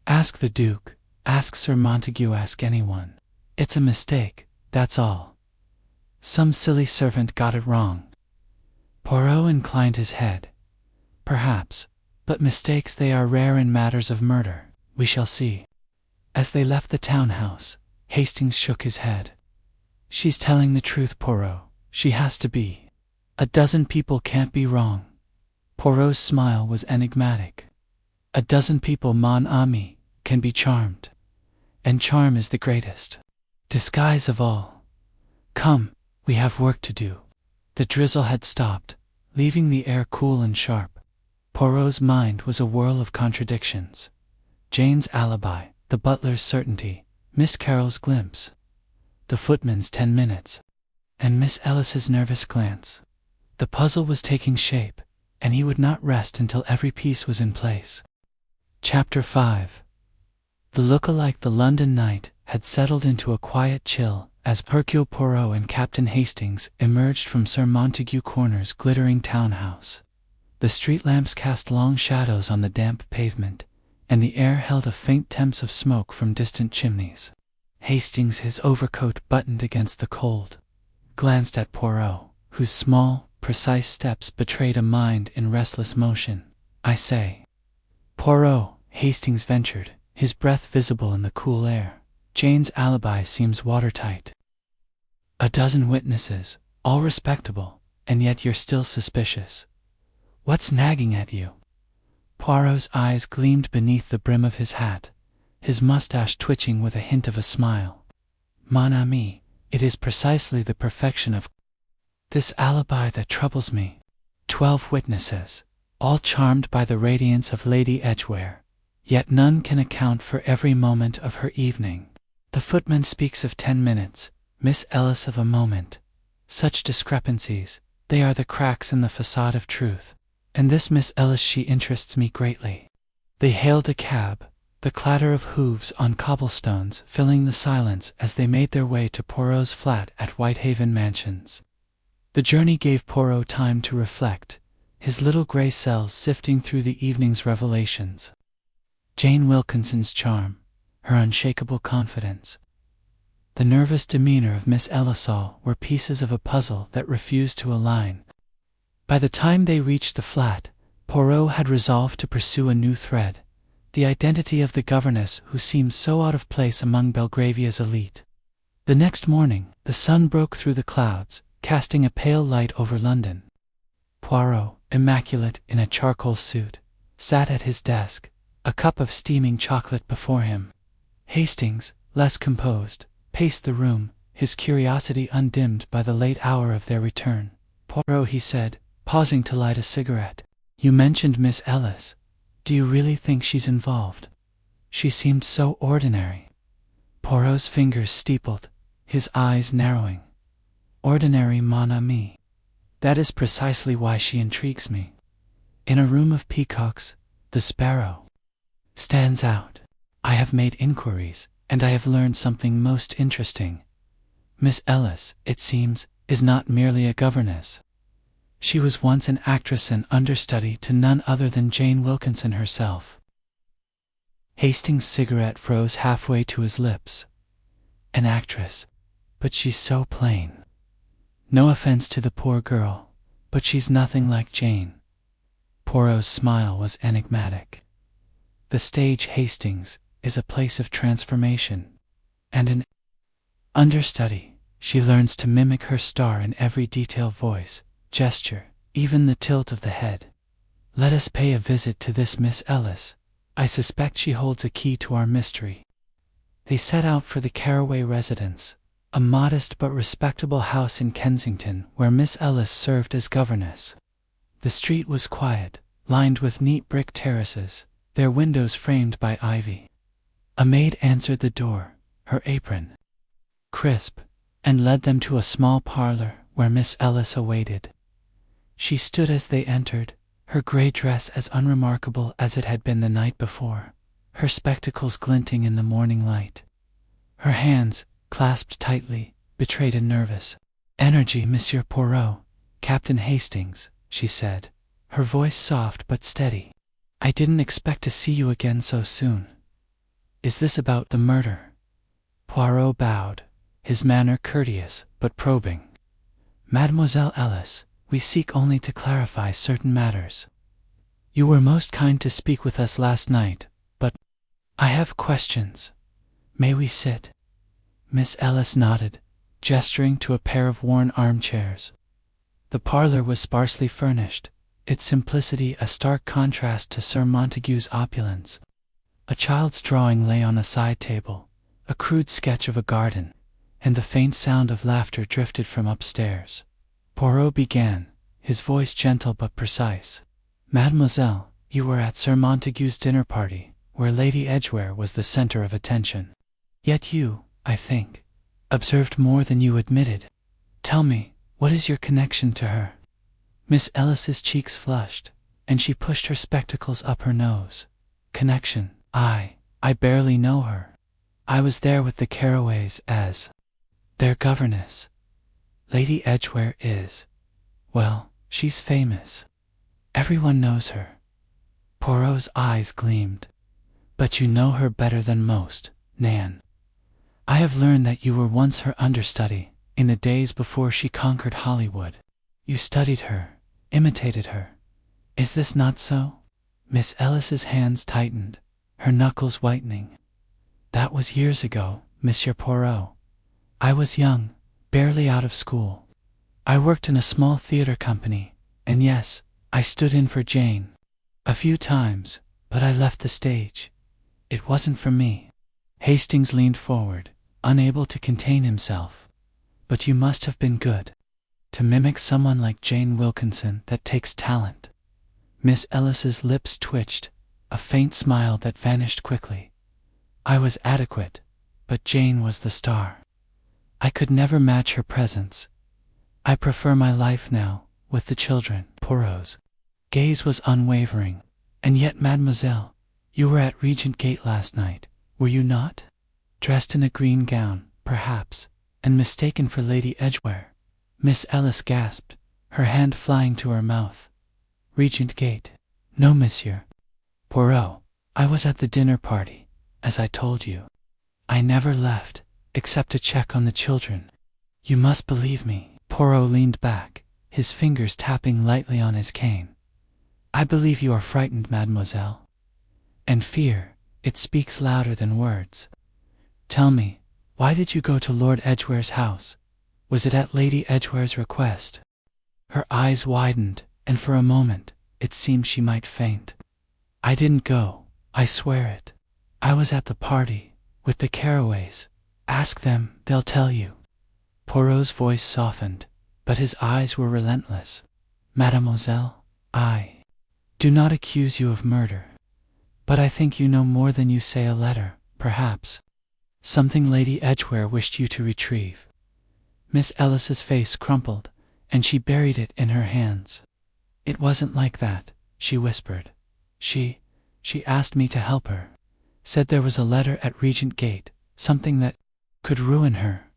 S1: Ask the Duke, ask Sir Montague, ask anyone. It's a mistake, that's all. Some silly servant got it wrong. Poirot inclined his head. Perhaps, but mistakes they are rare in matters of murder, we shall see. As they left the townhouse, Hastings shook his head. She's telling the truth, Poirot. She has to be. A dozen people can't be wrong. Poirot's smile was enigmatic. A dozen people, mon ami, can be charmed. And charm is the greatest disguise of all. Come, we have work to do. The drizzle had stopped, leaving the air cool and sharp. Poirot's mind was a whirl of contradictions. Jane's alibi, the butler's certainty, Miss Carroll's glimpse, the footman's 10 minutes, and Miss Ellis's nervous glance. The puzzle was taking shape, and he would not rest until every piece was in place. Chapter 5. The look-alike the London night had settled into a quiet chill as Hercule Poirot and Captain Hastings emerged from Sir Montague Corner's glittering townhouse. The street lamps cast long shadows on the damp pavement, and the air held a faint temps of smoke from distant chimneys. Hastings, his overcoat buttoned against the cold, glanced at Poirot, whose small, precise steps betrayed a mind in restless motion. I say, Poirot, Hastings ventured, his breath visible in the cool air. Jane's alibi seems watertight. A dozen witnesses, all respectable, and yet you're still suspicious. What's nagging at you? Poirot's eyes gleamed beneath the brim of his hat, his mustache twitching with a hint of a smile. Mon ami, it is precisely the perfection of this alibi that troubles me. 12 witnesses, all charmed by the radiance of Lady Edgware, yet none can account for every moment of her evening. The footman speaks of 10 minutes, Miss Ellis of a moment. Such discrepancies, they are the cracks in the facade of truth. And this Miss Ellis, she interests me greatly. They hailed a cab, the clatter of hooves on cobblestones filling the silence as they made their way to Poirot's flat at Whitehaven Mansions. The journey gave Poirot time to reflect, his little grey cells sifting through the evening's revelations. Jane Wilkinson's charm, her unshakable confidence, the nervous demeanor of Miss Ellisall were pieces of a puzzle that refused to align. By the time they reached the flat, Poirot had resolved to pursue a new thread, the identity of the governess who seemed so out of place among Belgravia's elite. The next morning, the sun broke through the clouds, casting a pale light over London. Poirot, immaculate in a charcoal suit, sat at his desk, a cup of steaming chocolate before him. Hastings, less composed, paced the room, his curiosity undimmed by the late hour of their return. Poirot, he said, pausing to light a cigarette. You mentioned Miss Ellis. Do you really think she's involved? She seemed so ordinary. Poirot's fingers steepled, his eyes narrowing. Ordinary, mon ami. That is precisely why she intrigues me. In a room of peacocks, the sparrow stands out. I have made inquiries, and I have learned something most interesting. Miss Ellis, it seems, is not merely a governess. She was once an actress and understudy to none other than Jane Wilkinson herself. Hastings' cigarette froze halfway to his lips. An actress, but she's so plain. No offense to the poor girl, But she's nothing like Jane. Poirot's smile was enigmatic. The stage, Hastings, is a place of transformation, and an understudy. She learns to mimic her star in every detail, voice, gesture, even the tilt of the head. Let us pay a visit to this Miss Ellis. I suspect she holds a key to our mystery. They set out for the Caraway residence, a modest but respectable house in Kensington where Miss Ellis served as governess. The street was quiet, lined with neat brick terraces, their windows framed by ivy. A maid answered the door, her apron crisp, and led them to a small parlor where Miss Ellis awaited. She stood as they entered, her gray dress as unremarkable as it had been the night before, her spectacles glinting in the morning light. Her hands, clasped tightly, betrayed a nervous energy. Monsieur Poirot, Captain Hastings, she said, her voice soft but steady. I didn't expect to see you again so soon. Is this about the murder? Poirot bowed, his manner courteous but probing. Mademoiselle Ellis, we seek only to clarify certain matters. You were most kind to speak with us last night, but I have questions. May we sit? Miss Ellis nodded, gesturing to a pair of worn armchairs. The parlor was sparsely furnished, its simplicity a stark contrast to Sir Montague's opulence. A child's drawing lay on a side table, a crude sketch of a garden, and the faint sound of laughter drifted from upstairs. Poirot began, his voice gentle but precise. Mademoiselle, you were at Sir Montague's dinner party, where Lady Edgware was the center of attention. Yet you, I think, observed more than you admitted. Tell me, what is your connection to her? Miss Ellis's cheeks flushed, and she pushed her spectacles up her nose. Connection? I barely know her. I was there with the Caraways as their governess. Lady Edgware is, well, she's famous. Everyone knows her. Poirot's eyes gleamed. But you know her better than most, Nan. I have learned that you were once her understudy, in the days before she conquered Hollywood. You studied her, imitated her. Is this not so? Miss Ellis's hands tightened, her knuckles whitening. That was years ago, Monsieur Poirot. I was young, barely out of school. I worked in a small theater company, and yes, I stood in for Jane. A few times, but I left the stage. It wasn't for me. Hastings leaned forward, unable to contain himself. But you must have been good. To mimic someone like Jane Wilkinson, that takes talent. Miss Ellis's lips twitched, a faint smile that vanished quickly. I was adequate, but Jane was the star. I could never match her presence. I prefer my life now, with the children. Poirot's gaze was unwavering. And yet, mademoiselle, you were at Regent Gate last night, were you not? Dressed in a green gown, perhaps, and mistaken for Lady Edgware. Miss Ellis gasped, her hand flying to her mouth. Regent Gate? No, monsieur. Poirot, I was at the dinner party, as I told you. I never left, except to check on the children. You must believe me. Poirot leaned back, his fingers tapping lightly on his cane. I believe you are frightened, mademoiselle. And fear, it speaks louder than words. Tell me, why did you go to Lord Edgware's house? Was it at Lady Edgware's request? Her eyes widened, and for a moment, it seemed she might faint. I didn't go, I swear it. I was at the party, with the Caraways. Ask them, they'll tell you. Poirot's voice softened, but his eyes were relentless. Mademoiselle, I do not accuse you of murder. But I think you know more than you say. A letter, perhaps. Something Lady Edgware wished you to retrieve. Miss Ellis's face crumpled, and she buried it in her hands. It wasn't like that, she whispered. She asked me to help her. Said there was a letter at Regent Gate, something that could ruin her.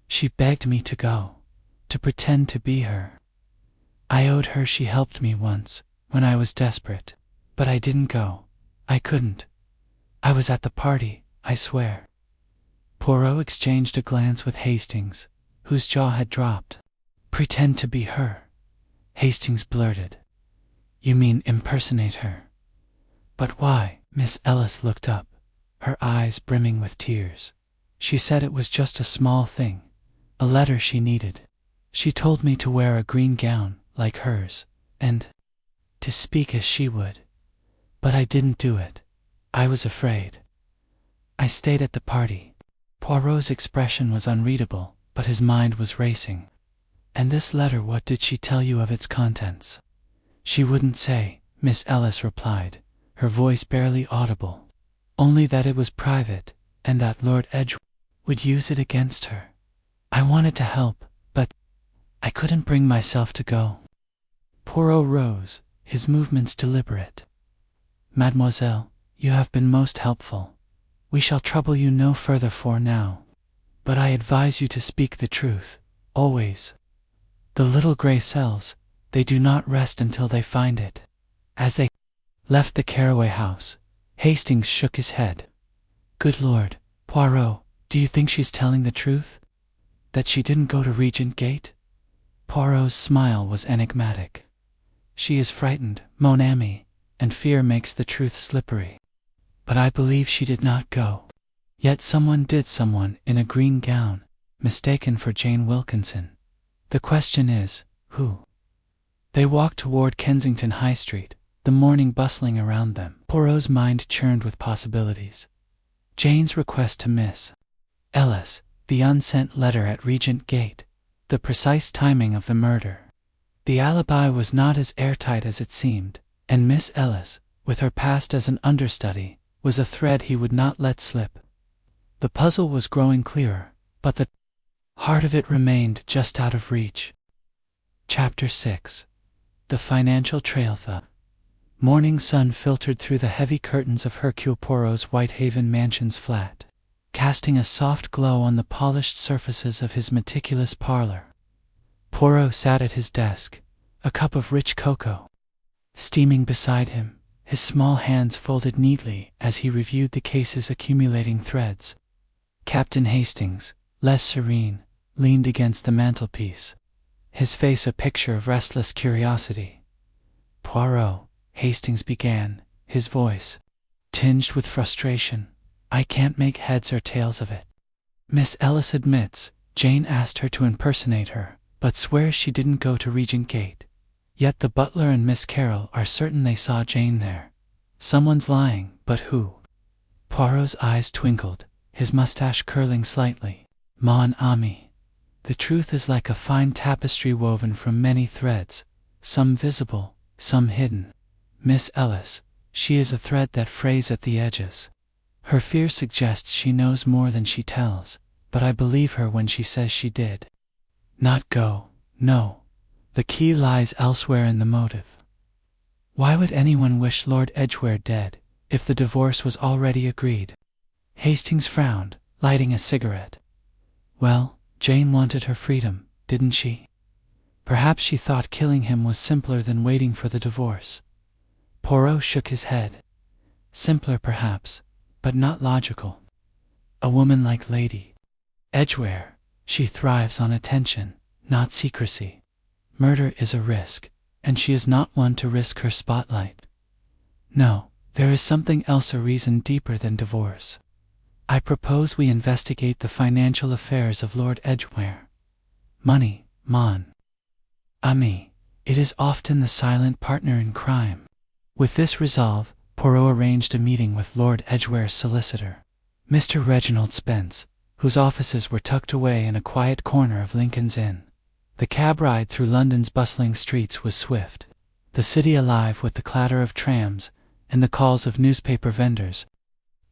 S1: She begged me to go, to pretend to be her. I owed her. She helped me once, when I was desperate. But I didn't go. I couldn't. I was at the party, I swear. Poirot exchanged a glance with Hastings, whose jaw had dropped. Pretend to be her. Hastings blurted. You mean impersonate her? But why? Miss Ellis looked up, her eyes brimming with tears. She said it was just a small thing, a letter she needed. She told me to wear a green gown, like hers, and to speak as she would. But I didn't do it. I was afraid. I stayed at the party. Poirot's expression was unreadable, but his mind was racing. And this letter, what did she tell you of its contents? She wouldn't say, Miss Ellis replied, her voice barely audible. Only that it was private, and that Lord Edgeworth would use it against her. I wanted to help, but I couldn't bring myself to go. Poirot rose, his movements deliberate. Mademoiselle, you have been most helpful. We shall trouble you no further for now. But I advise you to speak the truth, always. The little gray cells, they do not rest until they find it. As they left the Caraway house, Hastings shook his head. Good Lord, Poirot, do you think she's telling the truth? That she didn't go to Regent Gate? Poirot's smile was enigmatic. She is frightened, mon ami, and fear makes the truth slippery. But I believe she did not go. Yet someone in a green gown, mistaken for Jane Wilkinson. The question is, who? They walked toward Kensington High Street, the morning bustling around them. Poirot's mind churned with possibilities. Jane's request to Miss Ellis, the unsent letter at Regent Gate, the precise timing of the murder. The alibi was not as airtight as it seemed, and Miss Ellis, with her past as an understudy, was a thread he would not let slip. The puzzle was growing clearer, but the heart of it remained just out of reach. Chapter 6. The Financial Trail. The morning sun filtered through the heavy curtains of Hercule Poirot's Whitehaven Mansion's flat, casting a soft glow on the polished surfaces of his meticulous parlor. Poirot sat at his desk, a cup of rich cocoa steaming beside him, his small hands folded neatly as he reviewed the case's accumulating threads. Captain Hastings, less serene, leaned against the mantelpiece, his face a picture of restless curiosity. Poirot, Hastings began, his voice tinged with frustration. I can't make heads or tails of it. Miss Ellis admits Jane asked her to impersonate her, but swears she didn't go to Regent Gate. Yet the butler and Miss Carroll are certain they saw Jane there. Someone's lying, but who? Poirot's eyes twinkled, his mustache curling slightly. Mon ami, the truth is like a fine tapestry woven from many threads, some visible, some hidden. Miss Ellis, she is a thread that frays at the edges. Her fear suggests she knows more than she tells, but I believe her when she says she did not go. No, the key lies elsewhere in the motive. Why would anyone wish Lord Edgware dead, if the divorce was already agreed? Hastings frowned, lighting a cigarette. Well, Jane wanted her freedom, didn't she? Perhaps she thought killing him was simpler than waiting for the divorce. Poirot shook his head. Simpler perhaps, but not logical. A woman like Lady Edgware, she thrives on attention, not secrecy. Murder is a risk, and she is not one to risk her spotlight. No, there is something else, a reason deeper than divorce. I propose we investigate the financial affairs of Lord Edgware. Money, mon ami, it is often the silent partner in crime. With this resolve, Poirot arranged a meeting with Lord Edgware's solicitor, Mr. Reginald Spence, whose offices were tucked away in a quiet corner of Lincoln's Inn. The cab ride through London's bustling streets was swift, the city alive with the clatter of trams and the calls of newspaper vendors.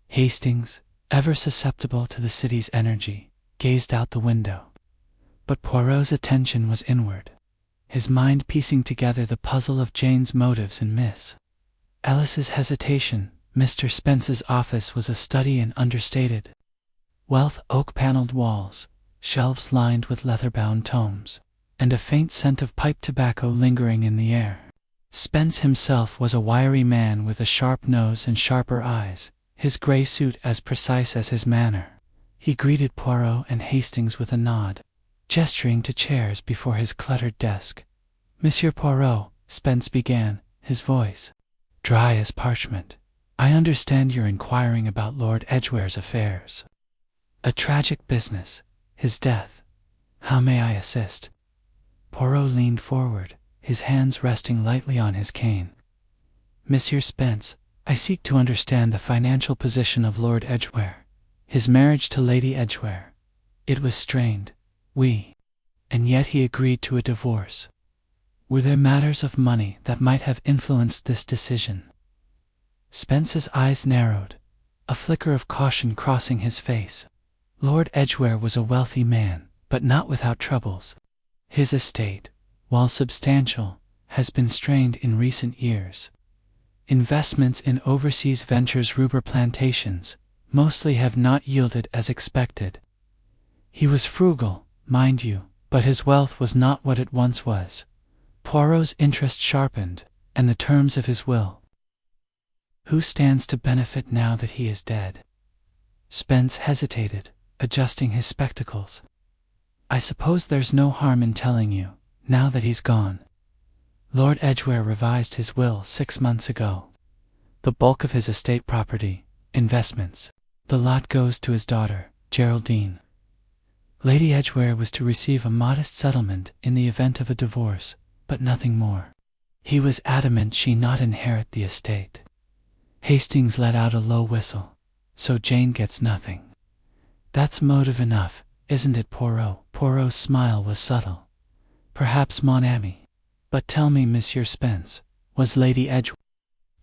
S1: Hastings, ever susceptible to the city's energy, gazed out the window. But Poirot's attention was inward, his mind piecing together the puzzle of Jane's motives and Miss Ellis's hesitation. Mr. Spence's office was a study in understated wealth, oak-paneled walls, shelves lined with leather-bound tomes, and a faint scent of pipe tobacco lingering in the air. Spence himself was a wiry man with a sharp nose and sharper eyes, his grey suit as precise as his manner. He greeted Poirot and Hastings with a nod, gesturing to chairs before his cluttered desk. Monsieur Poirot, Spence began, his voice dry as parchment. I understand you're inquiring about Lord Edgware's affairs. A tragic business, his death. How may I assist? Poirot leaned forward, his hands resting lightly on his cane. Monsieur Spence, I seek to understand the financial position of Lord Edgware. His marriage to Lady Edgware. It was strained, and yet he agreed to a divorce. Were there matters of money that might have influenced this decision? Spence's eyes narrowed, a flicker of caution crossing his face. Lord Edgware was a wealthy man, but not without troubles. His estate, while substantial, has been strained in recent years. Investments in overseas ventures, rubber plantations, mostly have not yielded as expected. He was frugal, mind you, but his wealth was not what it once was. Poirot's interest sharpened, and the terms of his will. Who stands to benefit now that he is dead? Spence hesitated, adjusting his spectacles. I suppose there's no harm in telling you, now that he's gone. Lord Edgware revised his will 6 months ago. The bulk of his estate property, investments, the lot goes to his daughter, Geraldine. Lady Edgware was to receive a modest settlement in the event of a divorce, but nothing more. He was adamant she not inherit the estate. Hastings let out a low whistle. So Jane gets nothing. That's motive enough, isn't it, Poirot? Poirot's smile was subtle. Perhaps, mon ami. But tell me, Monsieur Spence, was Lady Edgware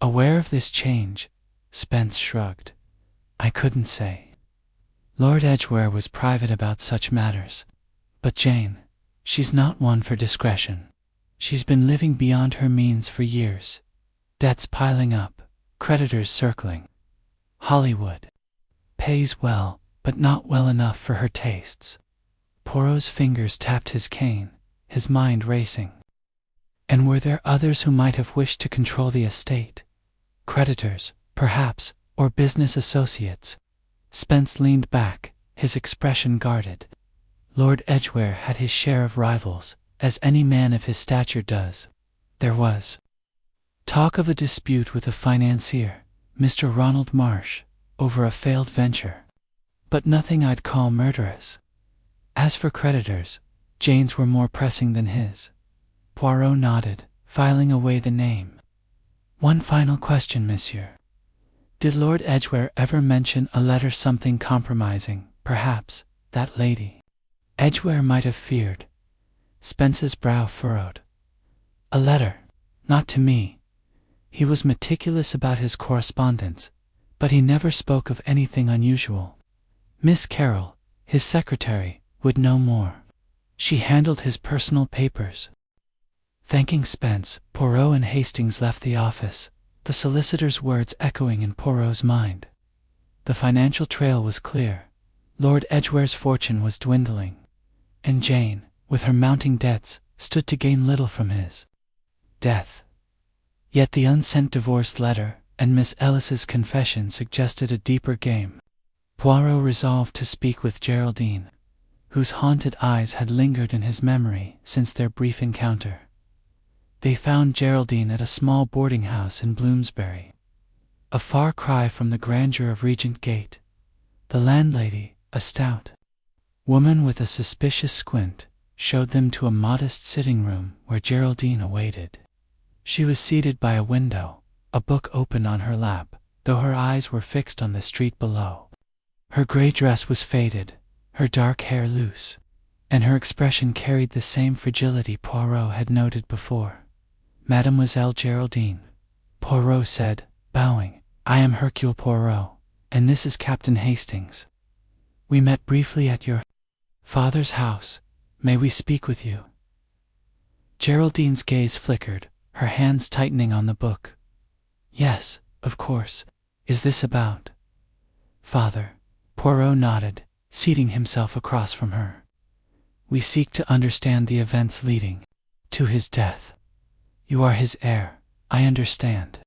S1: aware of this change? Spence shrugged. I couldn't say. Lord Edgware was private about such matters. But Jane, she's not one for discretion. She's been living beyond her means for years. Debts piling up, creditors circling. Hollywood pays well, but not well enough for her tastes. Poirot's fingers tapped his cane, his mind racing. And were there others who might have wished to control the estate? Creditors, perhaps, or business associates? Spence leaned back, his expression guarded. Lord Edgware had his share of rivals, as any man of his stature does. There was talk of a dispute with a financier, Mr. Ronald Marsh, over a failed venture. But nothing I'd call murderous. As for creditors, Jane's were more pressing than his. Poirot nodded, filing away the name. One final question, monsieur. Did Lord Edgware ever mention a letter, something compromising, perhaps, that lady Edgware might have feared? Spence's brow furrowed. A letter, not to me. He was meticulous about his correspondence, but he never spoke of anything unusual. Miss Carroll, his secretary, would know more. She handled his personal papers. Thanking Spence, Poirot and Hastings left the office, the solicitor's words echoing in Poirot's mind. The financial trail was clear. Lord Edgware's fortune was dwindling, and Jane, with her mounting debts, stood to gain little from his death. Yet the unsent divorce letter and Miss Ellis's confession suggested a deeper game. Poirot resolved to speak with Geraldine, whose haunted eyes had lingered in his memory since their brief encounter. They found Geraldine at a small boarding house in Bloomsbury, a far cry from the grandeur of Regent Gate. The landlady, a stout woman with a suspicious squint, showed them to a modest sitting room where Geraldine awaited. She was seated by a window, a book open on her lap, though her eyes were fixed on the street below. Her grey dress was faded, her dark hair loose, and her expression carried the same fragility Poirot had noted before. Mademoiselle Geraldine, Poirot said, bowing. I am Hercule Poirot, and this is Captain Hastings. We met briefly at your father's house. May we speak with you? Geraldine's gaze flickered, her hands tightening on the book. Yes, of course. Is this about father? Poirot nodded, seating himself across from her. We seek to understand the events leading to his death. You are his heir, I understand.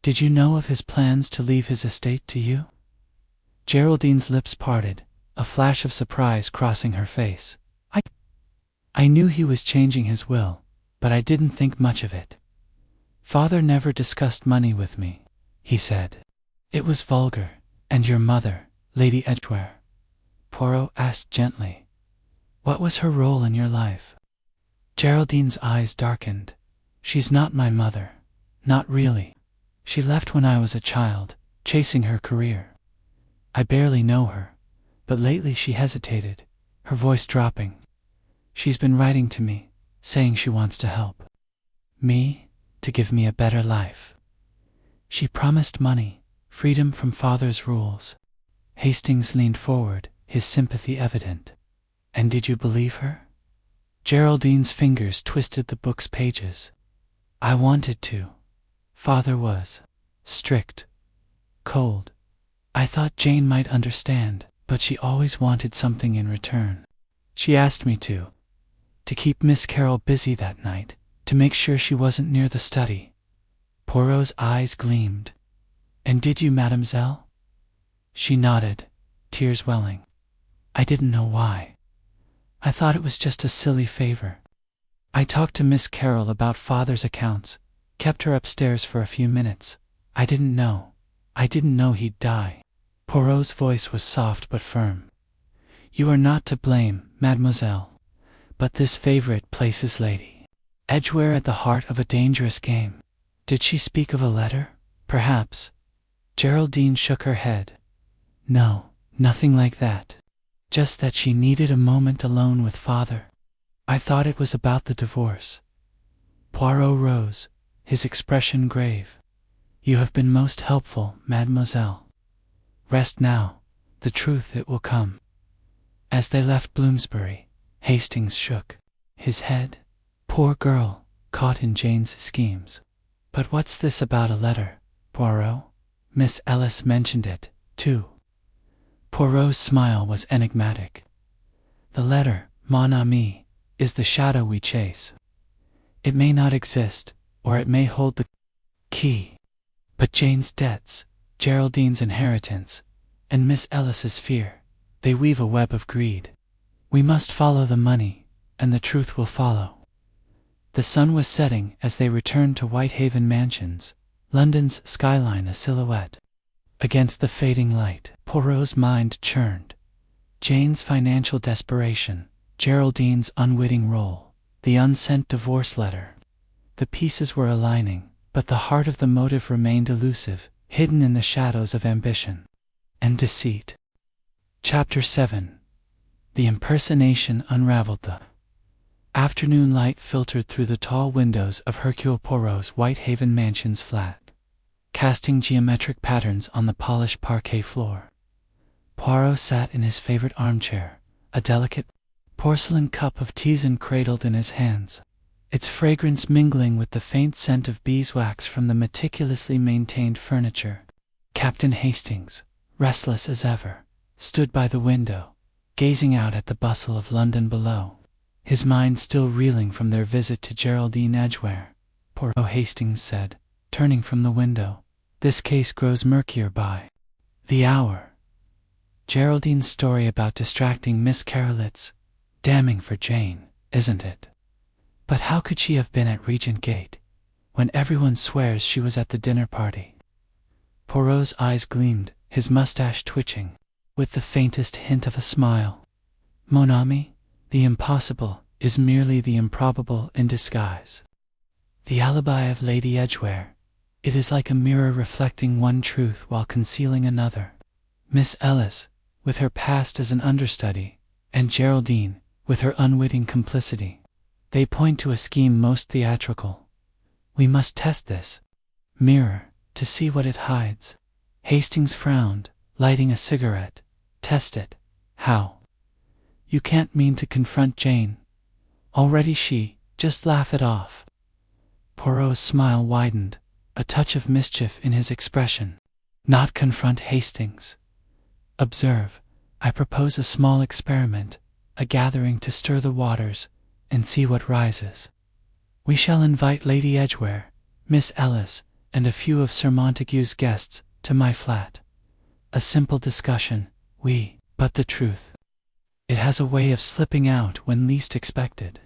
S1: Did you know of his plans to leave his estate to you? Geraldine's lips parted, a flash of surprise crossing her face. I knew he was changing his will, but I didn't think much of it. Father never discussed money with me, he said. It was vulgar. And your mother, Lady Edgware? Poirot asked gently. What was her role in your life? Geraldine's eyes darkened. She's not my mother. Not really. She left when I was a child, chasing her career. I barely know her, but lately she hesitated, her voice dropping. She's been writing to me, saying she wants to help me, to give me a better life. She promised money, freedom from father's rules. Hastings leaned forward, his sympathy evident. And did you believe her? Geraldine's fingers twisted the book's pages. I wanted to. Father was strict, cold. I thought Jane might understand, but she always wanted something in return. She asked me to keep Miss Carroll busy that night, to make sure she wasn't near the study. Poirot's eyes gleamed. And did you, mademoiselle? She nodded, tears welling. I didn't know why. I thought it was just a silly favor. I talked to Miss Carroll about father's accounts, kept her upstairs for a few minutes. I didn't know he'd die. Poirot's voice was soft but firm. You are not to blame, mademoiselle, but this favorite places Lady Edgware at the heart of a dangerous game. Did she speak of a letter? Perhaps. Geraldine shook her head. No, nothing like that. Just that she needed a moment alone with father. I thought it was about the divorce. Poirot rose, his expression grave. You have been most helpful, mademoiselle. Rest now, the truth it will come. As they left Bloomsbury, Hastings shook his head. Poor girl, caught in Jane's schemes. But what's this about a letter, Poirot? Miss Ellis mentioned it, too. Poirot's smile was enigmatic. The letter, mon ami, is the shadow we chase. It may not exist, or it may hold the key. But Jane's debts, Geraldine's inheritance, and Miss Ellis's fear, they weave a web of greed. We must follow the money, and the truth will follow. The sun was setting as they returned to Whitehaven Mansions, London's skyline a silhouette against the fading light. Poirot's mind churned. Jane's financial desperation, Geraldine's unwitting role, the unsent divorce letter. The pieces were aligning, but the heart of the motive remained elusive, hidden in the shadows of ambition and deceit. Chapter 7. The impersonation unraveled. The afternoon light filtered through the tall windows of Hercule Poirot's Whitehaven Mansions flat, casting geometric patterns on the polished parquet floor. Poirot sat in his favorite armchair, a delicate porcelain cup of tisane cradled in his hands, its fragrance mingling with the faint scent of beeswax from the meticulously maintained furniture. Captain Hastings, restless as ever, stood by the window, gazing out at the bustle of London below, his mind still reeling from their visit to Geraldine Edgware. Poirot, Hastings said, turning from the window, this case grows murkier by the hour. Geraldine's story about distracting Miss Carolit's damning for Jane, isn't it? But how could she have been at Regent Gate, when everyone swears she was at the dinner party? Poirot's eyes gleamed, his mustache twitching, with the faintest hint of a smile. Mon ami, the impossible is merely the improbable in disguise. The alibi of Lady Edgware, it is like a mirror reflecting one truth while concealing another. Miss Ellis, with her past as an understudy, and Geraldine, with her unwitting complicity, they point to a scheme most theatrical. We must test this mirror to see what it hides. Hastings frowned, lighting a cigarette. Test it? How? You can't mean to confront Jane. Already she, just laugh it off. Poirot's smile widened, a touch of mischief in his expression. Not confront Hastings. Observe, I propose a small experiment, a gathering to stir the waters, and see what rises. We shall invite Lady Edgware, Miss Ellis, and a few of Sir Montague's guests to my flat. A simple discussion, but the truth. It has a way of slipping out when least expected.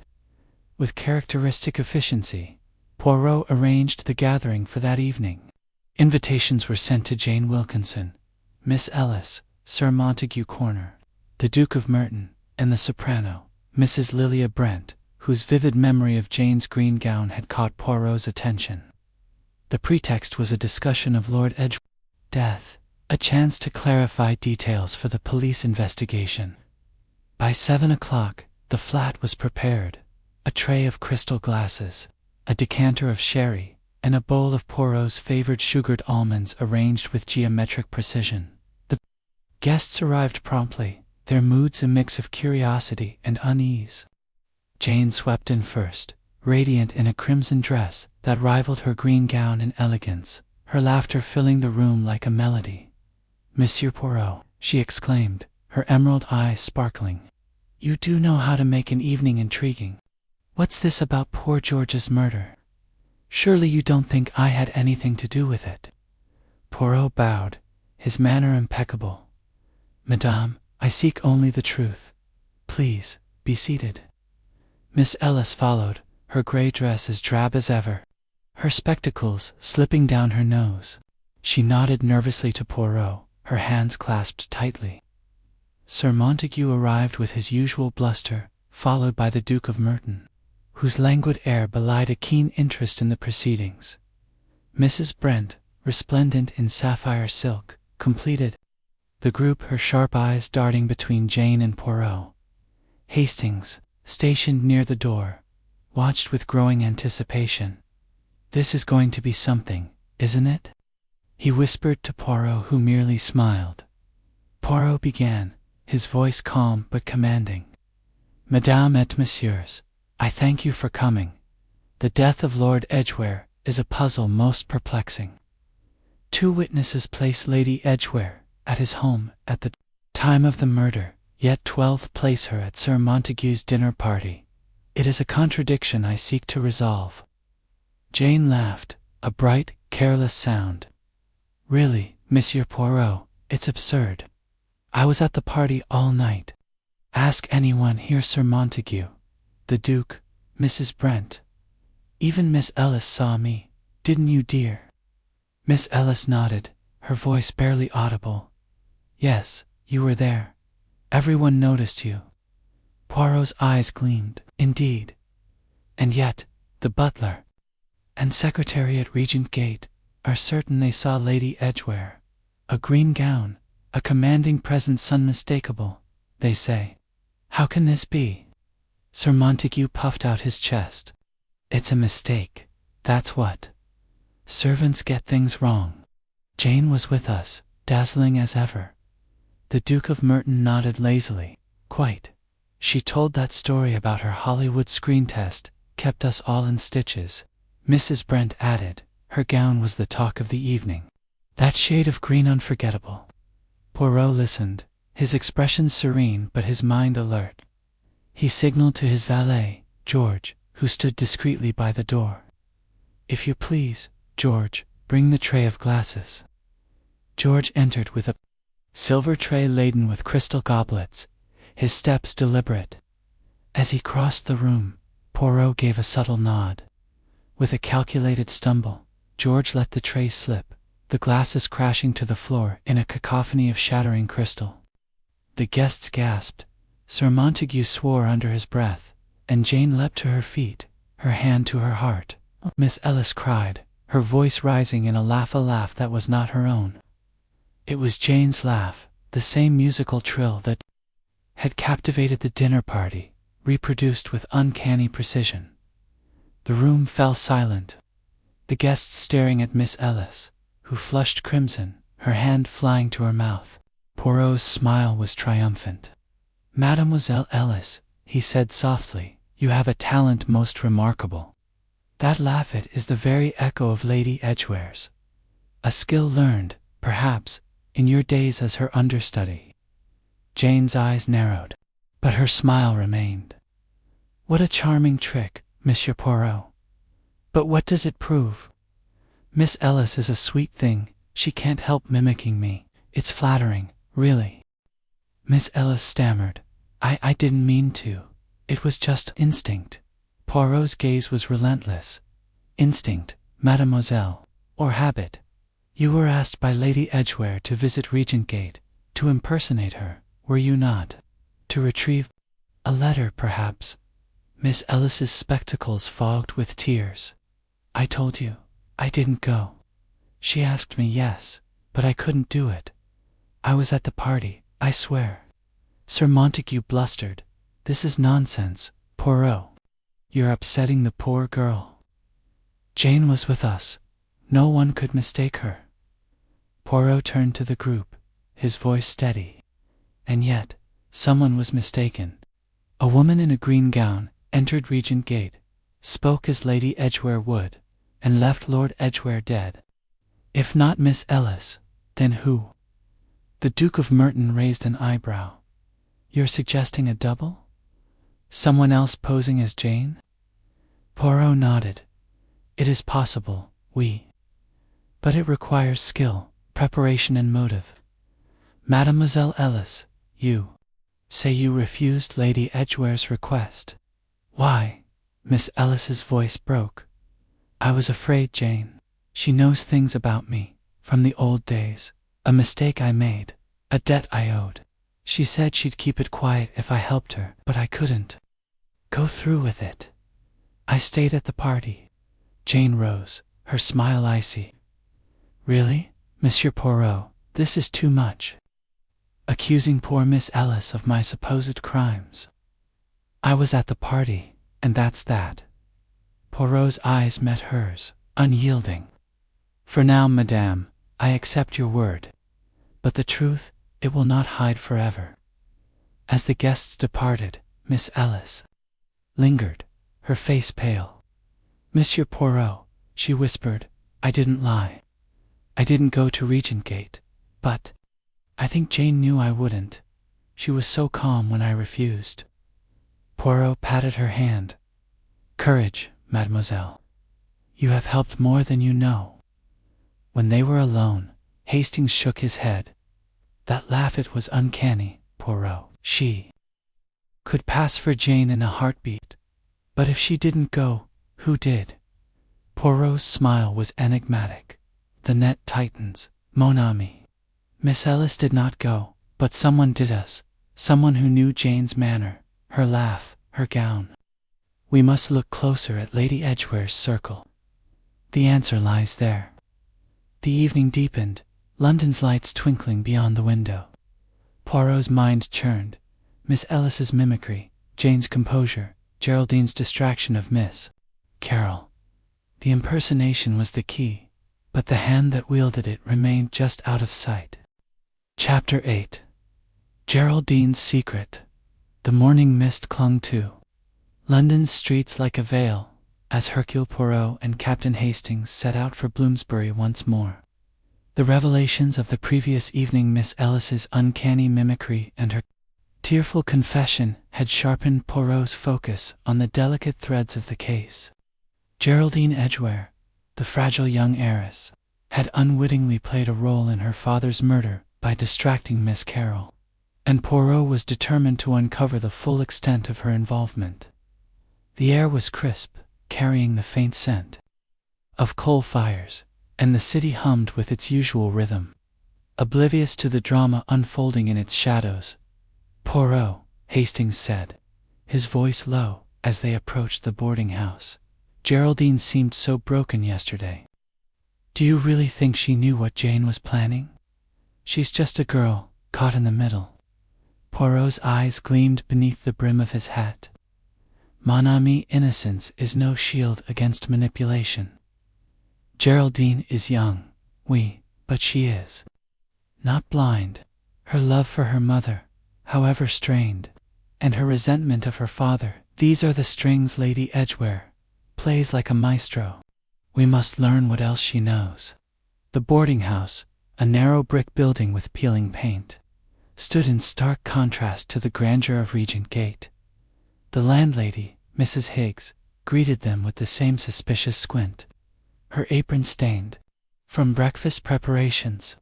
S1: With characteristic efficiency, Poirot arranged the gathering for that evening. Invitations were sent to Jane Wilkinson, Miss Ellis, Sir Montague Corner, the Duke of Merton, and the soprano, Mrs. Lilia Brent, whose vivid memory of Jane's green gown had caught Poirot's attention. The pretext was a discussion of Lord Edgeware's death, a chance to clarify details for the police investigation. By 7 o'clock, the flat was prepared, a tray of crystal glasses, a decanter of sherry, and a bowl of Poirot's favored sugared almonds arranged with geometric precision. The guests arrived promptly, their moods a mix of curiosity and unease. Jane swept in first, radiant in a crimson dress that rivaled her green gown in elegance, her laughter filling the room like a melody. "Monsieur Poirot," she exclaimed, her emerald eyes sparkling, "you do know how to make an evening intriguing. What's this about poor George's murder? Surely you don't think I had anything to do with it?" Poirot bowed, his manner impeccable. "Madame, I seek only the truth. Please, be seated." Miss Ellis followed, her grey dress as drab as ever, her spectacles slipping down her nose. She nodded nervously to Poirot, her hands clasped tightly. Sir Montague arrived with his usual bluster, followed by the Duke of Merton, whose languid air belied a keen interest in the proceedings. Mrs. Brent, resplendent in sapphire silk, completed the group, her sharp eyes darting between Jane and Poirot. Hastings, stationed near the door, watched with growing anticipation. "This is going to be something, isn't it?" he whispered to Poirot, who merely smiled. Poirot began, his voice calm but commanding. "Mesdames et messieurs, I thank you for coming. The death of Lord Edgware is a puzzle most perplexing. 2 witnesses place Lady Edgware at his home at the time of the murder, yet 12 place her at Sir Montague's dinner party. It is a contradiction I seek to resolve." Jane laughed, a bright, careless sound. "Really, Monsieur Poirot, it's absurd. I was at the party all night. Ask anyone here, Sir Montague, the Duke, Mrs. Brent. Even Miss Ellis saw me, didn't you, dear?" Miss Ellis nodded, her voice barely audible. "Yes, you were there. Everyone noticed you." Poirot's eyes gleamed. "Indeed. And yet, the butler and secretary at Regent Gate are certain they saw Lady Edgware. A green gown, a commanding presence unmistakable, they say. How can this be?" Sir Montague puffed out his chest. "It's a mistake, that's what. Servants get things wrong. Jane was with us, dazzling as ever." The Duke of Merton nodded lazily. "Quite. She told that story about her Hollywood screen test, kept us all in stitches." Mrs. Brent added, "Her gown was the talk of the evening. That shade of green unforgettable." Poirot listened, his expression serene but his mind alert. He signaled to his valet, George, who stood discreetly by the door. "If you please, George, bring the tray of glasses." George entered with a silver tray laden with crystal goblets, his steps deliberate. As he crossed the room, Poirot gave a subtle nod. With a calculated stumble, George let the tray slip, the glasses crashing to the floor in a cacophony of shattering crystal. The guests gasped, Sir Montague swore under his breath, and Jane leapt to her feet, her hand to her heart. Miss Ellis cried, her voice rising in a laugh that was not her own. It was Jane's laugh, the same musical trill that had captivated the dinner party, reproduced with uncanny precision. The room fell silent, the guests staring at Miss Ellis, who flushed crimson, her hand flying to her mouth. Poirot's smile was triumphant. "Mademoiselle Ellis," he said softly, "you have a talent most remarkable. That laughet is the very echo of Lady Edgware's. A skill learned, perhaps, in your days as her understudy." Jane's eyes narrowed, but her smile remained. "What a charming trick, Monsieur Poirot. But what does it prove? Miss Ellis is a sweet thing, she can't help mimicking me. It's flattering, really." Miss Ellis stammered, I didn't mean to. It was just instinct." Poirot's gaze was relentless. Instinct, mademoiselle, or habit? You were asked by Lady Edgware to visit Regent Gate, to impersonate her, were you not? To retrieve a letter, perhaps? Miss Ellis's spectacles fogged with tears. I told you, I didn't go. She asked me, yes, but I couldn't do it. I was at the party, I swear. Sir Montague blustered. This is nonsense, Poirot. You're upsetting the poor girl. Jane was with us. No one could mistake her. Poirot turned to the group, his voice steady. And yet, someone was mistaken. A woman in a green gown entered Regent Gate, spoke as Lady Edgware would, and left Lord Edgware dead. If not Miss Ellis, then who? The Duke of Merton raised an eyebrow. You're suggesting a double? Someone else posing as Jane? Poirot nodded. It is possible, but it requires skill, preparation and motive. Mademoiselle Ellis, you say you refused Lady Edgware's request. Why? Miss Ellis's voice broke. I was afraid, Jane. She knows things about me, from the old days, a mistake I made, a debt I owed. She said she'd keep it quiet if I helped her, but I couldn't. Go through with it. I stayed at the party. Jane rose, her smile icy. Really, Monsieur Poirot, this is too much. Accusing poor Miss Ellis of my supposed crimes. I was at the party, and that's that. Poirot's eyes met hers, unyielding. For now, madame, I accept your word. But the truth, it will not hide forever. As the guests departed, Miss Ellis lingered, her face pale. Monsieur Poirot, she whispered, I didn't lie. I didn't go to Regent Gate, but I think Jane knew I wouldn't. She was so calm when I refused. Poirot patted her hand. Courage, mademoiselle. You have helped more than you know. When they were alone, Hastings shook his head. That laugh, it was uncanny, Poirot. She could pass for Jane in a heartbeat. But if she didn't go, who did? Poirot's smile was enigmatic. The net tightens. Mon ami. Miss Ellis did not go, but someone did us. Someone who knew Jane's manner, her laugh, her gown. We must look closer at Lady Edgware's circle. The answer lies there. The evening deepened, London's lights twinkling beyond the window. Poirot's mind churned. Miss Ellis's mimicry, Jane's composure, Geraldine's distraction of Miss Carol. The impersonation was the key, but the hand that wielded it remained just out of sight. Chapter 8. Geraldine's Secret. The morning mist clung to London's streets like a veil, as Hercule Poirot and Captain Hastings set out for Bloomsbury once more. The revelations of the previous evening, Miss Ellis's uncanny mimicry and her tearful confession, had sharpened Poirot's focus on the delicate threads of the case. Geraldine Edgware, the fragile young heiress, had unwittingly played a role in her father's murder by distracting Miss Carol, and Poirot was determined to uncover the full extent of her involvement. The air was crisp, carrying the faint scent of coal fires, and the city hummed with its usual rhythm, oblivious to the drama unfolding in its shadows. Poirot, Hastings said, his voice low, as they approached the boarding house. Geraldine seemed so broken yesterday. Do you really think she knew what Jane was planning? She's just a girl, caught in the middle. Poirot's eyes gleamed beneath the brim of his hat. Mon ami, innocence is no shield against manipulation. Geraldine is young, but she is not blind. Her love for her mother, however strained, and her resentment of her father, these are the strings Lady Edgware plays like a maestro. We must learn what else she knows. The boarding house, a narrow brick building with peeling paint, stood in stark contrast to the grandeur of Regent Gate. The landlady, Mrs. Higgs, greeted them with the same suspicious squint, her apron stained from breakfast preparations.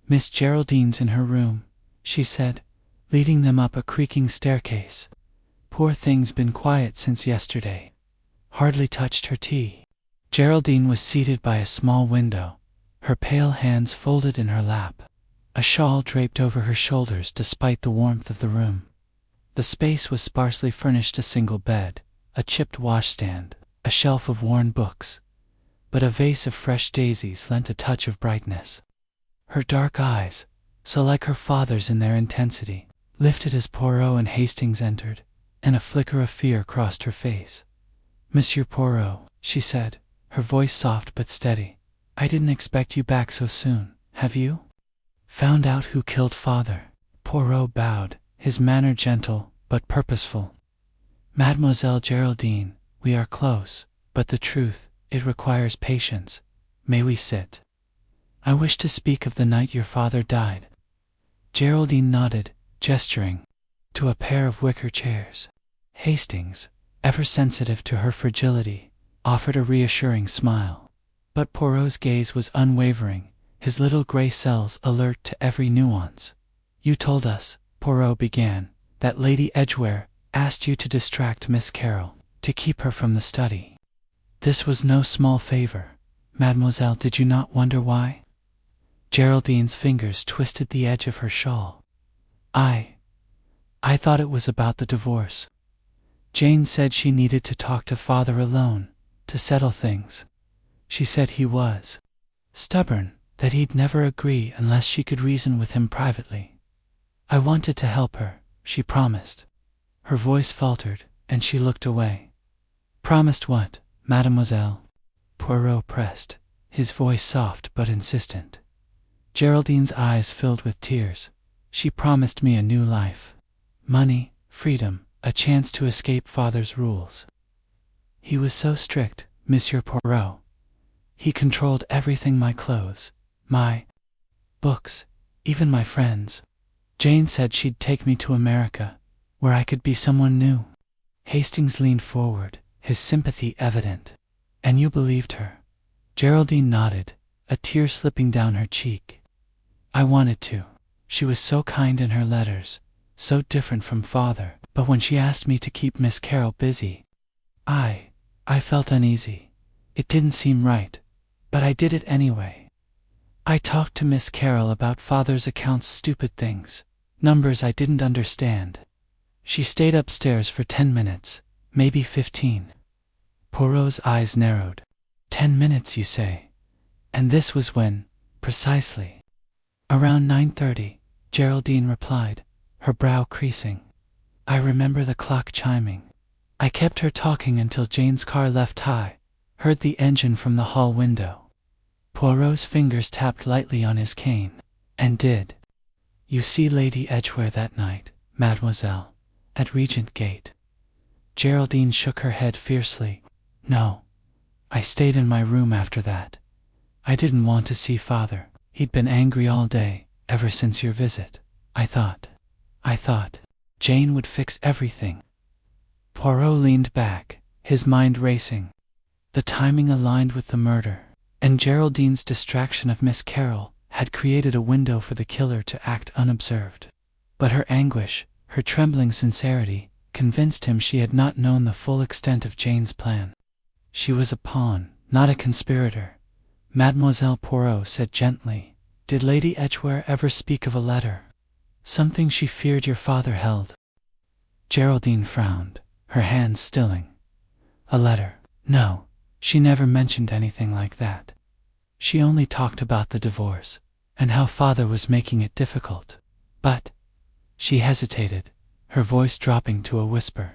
S1: Miss Geraldine's in her room, she said, leading them up a creaking staircase. Poor thing's been quiet since yesterday. hardly touched her tea. Geraldine was seated by a small window, her pale hands folded in her lap, a shawl draped over her shoulders despite the warmth of the room. The space was sparsely furnished: a single bed, a chipped washstand, a shelf of worn books, but a vase of fresh daisies lent a touch of brightness. Her dark eyes, so like her father's in their intensity, lifted as Poirot and Hastings entered, and a flicker of fear crossed her face. "Monsieur Poirot," she said, her voice soft but steady, "I didn't expect you back so soon. Have you found out who killed father?" Poirot bowed, his manner gentle but purposeful. "Mademoiselle Geraldine, we are close, but the truth, it requires patience. May we sit? I wish to speak of the night your father died." Geraldine nodded, gesturing to a pair of wicker chairs. Hastings, ever sensitive to her fragility, offered a reassuring smile. But Poirot's gaze was unwavering, his little gray cells alert to every nuance. "You told us," Poirot began, "that Lady Edgware asked you to distract Miss Carroll, to keep her from the study. This was no small favor. Mademoiselle, did you not wonder why?" Geraldine's fingers twisted the edge of her shawl. I thought it was about the divorce. Jane said she needed to talk to father alone, to settle things. She said he was stubborn, that he'd never agree unless she could reason with him privately. I wanted to help her, she promised." Her voice faltered, and she looked away. "Promised what, mademoiselle?" Poirot pressed, his voice soft but insistent. Geraldine's eyes filled with tears. "She promised me a new life. Money, freedom, a chance to escape father's rules. He was so strict, Monsieur Poirot. He controlled everything: my clothes, my books, even my friends. Jane said she'd take me to America, where I could be someone new." Hastings leaned forward, his sympathy evident. "And you believed her?" Geraldine nodded, a tear slipping down her cheek. "I wanted to. She was so kind in her letters, so different from father, but when she asked me to keep Miss Carroll busy, I felt uneasy. It didn't seem right, but I did it anyway. I talked to Miss Carroll about father's accounts, stupid things, numbers I didn't understand. She stayed upstairs for 10 minutes, maybe 15. Poirot's eyes narrowed. 10 minutes, you say? And this was when, precisely? "Around 9:30, Geraldine replied, her brow creasing. "I remember the clock chiming. I kept her talking until Jane's car left. I heard the engine from the hall window." Poirot's fingers tapped lightly on his cane. "And did you see Lady Edgware that night, mademoiselle, at Regent Gate?" Geraldine shook her head fiercely. "No. I stayed in my room after that. I didn't want to see father. He'd been angry all day, ever since your visit. I thought Jane would fix everything." Poirot leaned back, his mind racing. The timing aligned with the murder, and Geraldine's distraction of Miss Carroll had created a window for the killer to act unobserved. But her anguish, her trembling sincerity, convinced him she had not known the full extent of Jane's plan. She was a pawn, not a conspirator. Mademoiselle, Poirot said gently, "Did Lady Edgware ever speak of a letter? Something she feared your father held?" Geraldine frowned, her hands stilling. "A letter? No, she never mentioned anything like that. She only talked about the divorce, and how father was making it difficult. But," she hesitated, her voice dropping to a whisper,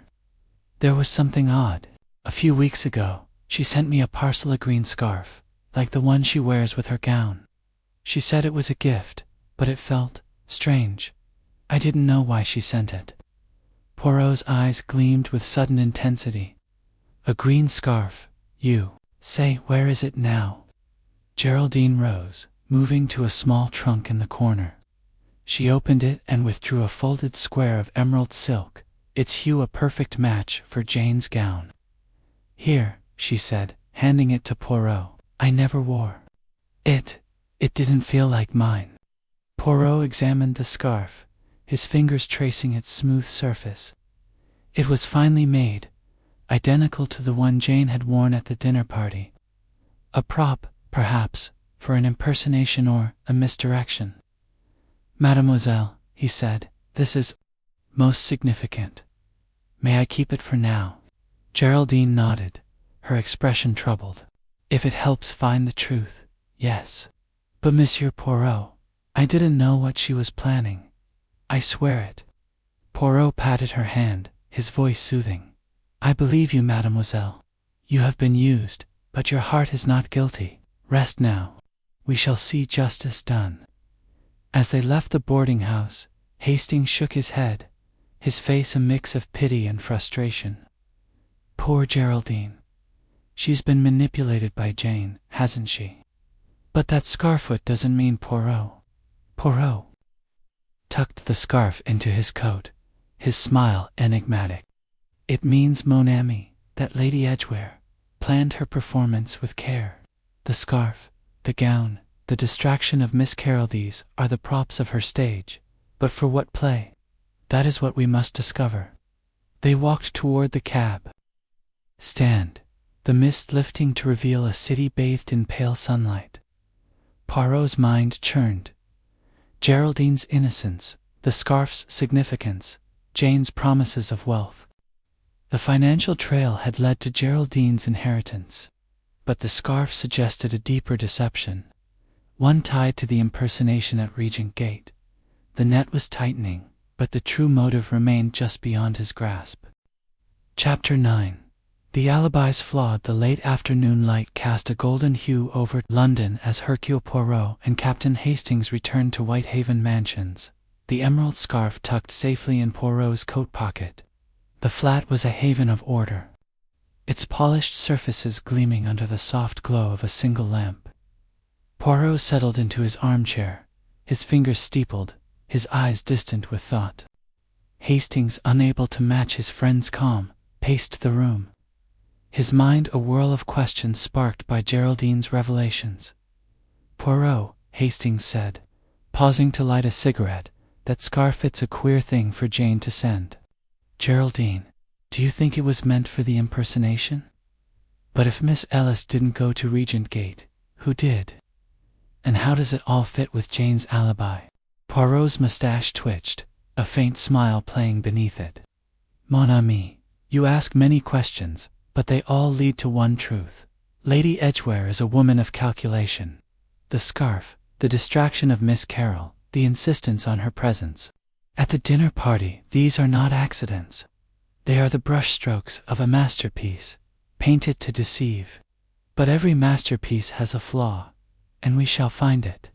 S1: "there was something odd. A few weeks ago, she sent me a parcel of green scarf, like the one she wears with her gown. She said it was a gift, but it felt strange. I didn't know why she sent it." Poirot's eyes gleamed with sudden intensity. "A green scarf, you say? Where is it now?" Geraldine rose, moving to a small trunk in the corner. She opened it and withdrew a folded square of emerald silk, its hue a perfect match for Jane's gown. "Here," she said, handing it to Poirot. "I never wore it. It didn't feel like mine." Poirot examined the scarf, his fingers tracing its smooth surface. It was finely made, identical to the one Jane had worn at the dinner party. A prop, perhaps, for an impersonation or a misdirection. "Mademoiselle," he said, "this is most significant. May I keep it for now?" Geraldine nodded, her expression troubled. "If it helps find the truth, yes. But Monsieur Poirot, I didn't know what she was planning. I swear it." Poirot patted her hand, his voice soothing. "I believe you, mademoiselle. You have been used, but your heart is not guilty. Rest now. We shall see justice done." As they left the boarding house, Hastings shook his head, his face a mix of pity and frustration. "Poor Geraldine. She's been manipulated by Jane, hasn't she? But that scarffoot doesn't mean Poirot." Poirot tucked the scarf into his coat, his smile enigmatic. "It means, mon ami, that Lady Edgware planned her performance with care. The scarf, the gown, the distraction of Miss Carroll, these are the props of her stage. But for what play? That is what we must discover." They walked toward the cab stand, the mist lifting to reveal a city bathed in pale sunlight. Poirot's mind churned. Geraldine's innocence, the scarf's significance, Jane's promises of wealth. The financial trail had led to Geraldine's inheritance, but the scarf suggested a deeper deception, one tied to the impersonation at Regent Gate. The net was tightening, but the true motive remained just beyond his grasp. Chapter 9. The alibis flawed. The late afternoon light cast a golden hue over London as Hercule Poirot and Captain Hastings returned to Whitehaven Mansions, the emerald scarf tucked safely in Poirot's coat pocket. The flat was a haven of order, its polished surfaces gleaming under the soft glow of a single lamp. Poirot settled into his armchair, his fingers steepled, his eyes distant with thought. Hastings, unable to match his friend's calm, paced the room, his mind a whirl of questions sparked by Geraldine's revelations. "Poirot," Hastings said, pausing to light a cigarette, "that scarf, it's a queer thing for Jane to send." "Geraldine, do you think it was meant for the impersonation? But if Miss Ellis didn't go to Regent Gate, who did? And how does it all fit with Jane's alibi?" Poirot's mustache twitched, a faint smile playing beneath it. "Mon ami, you ask many questions, but they all lead to one truth. Lady Edgware is a woman of calculation. The scarf, the distraction of Miss Carroll, the insistence on her presence at the dinner party, these are not accidents. They are the brushstrokes of a masterpiece, painted to deceive. But every masterpiece has a flaw, and we shall find it."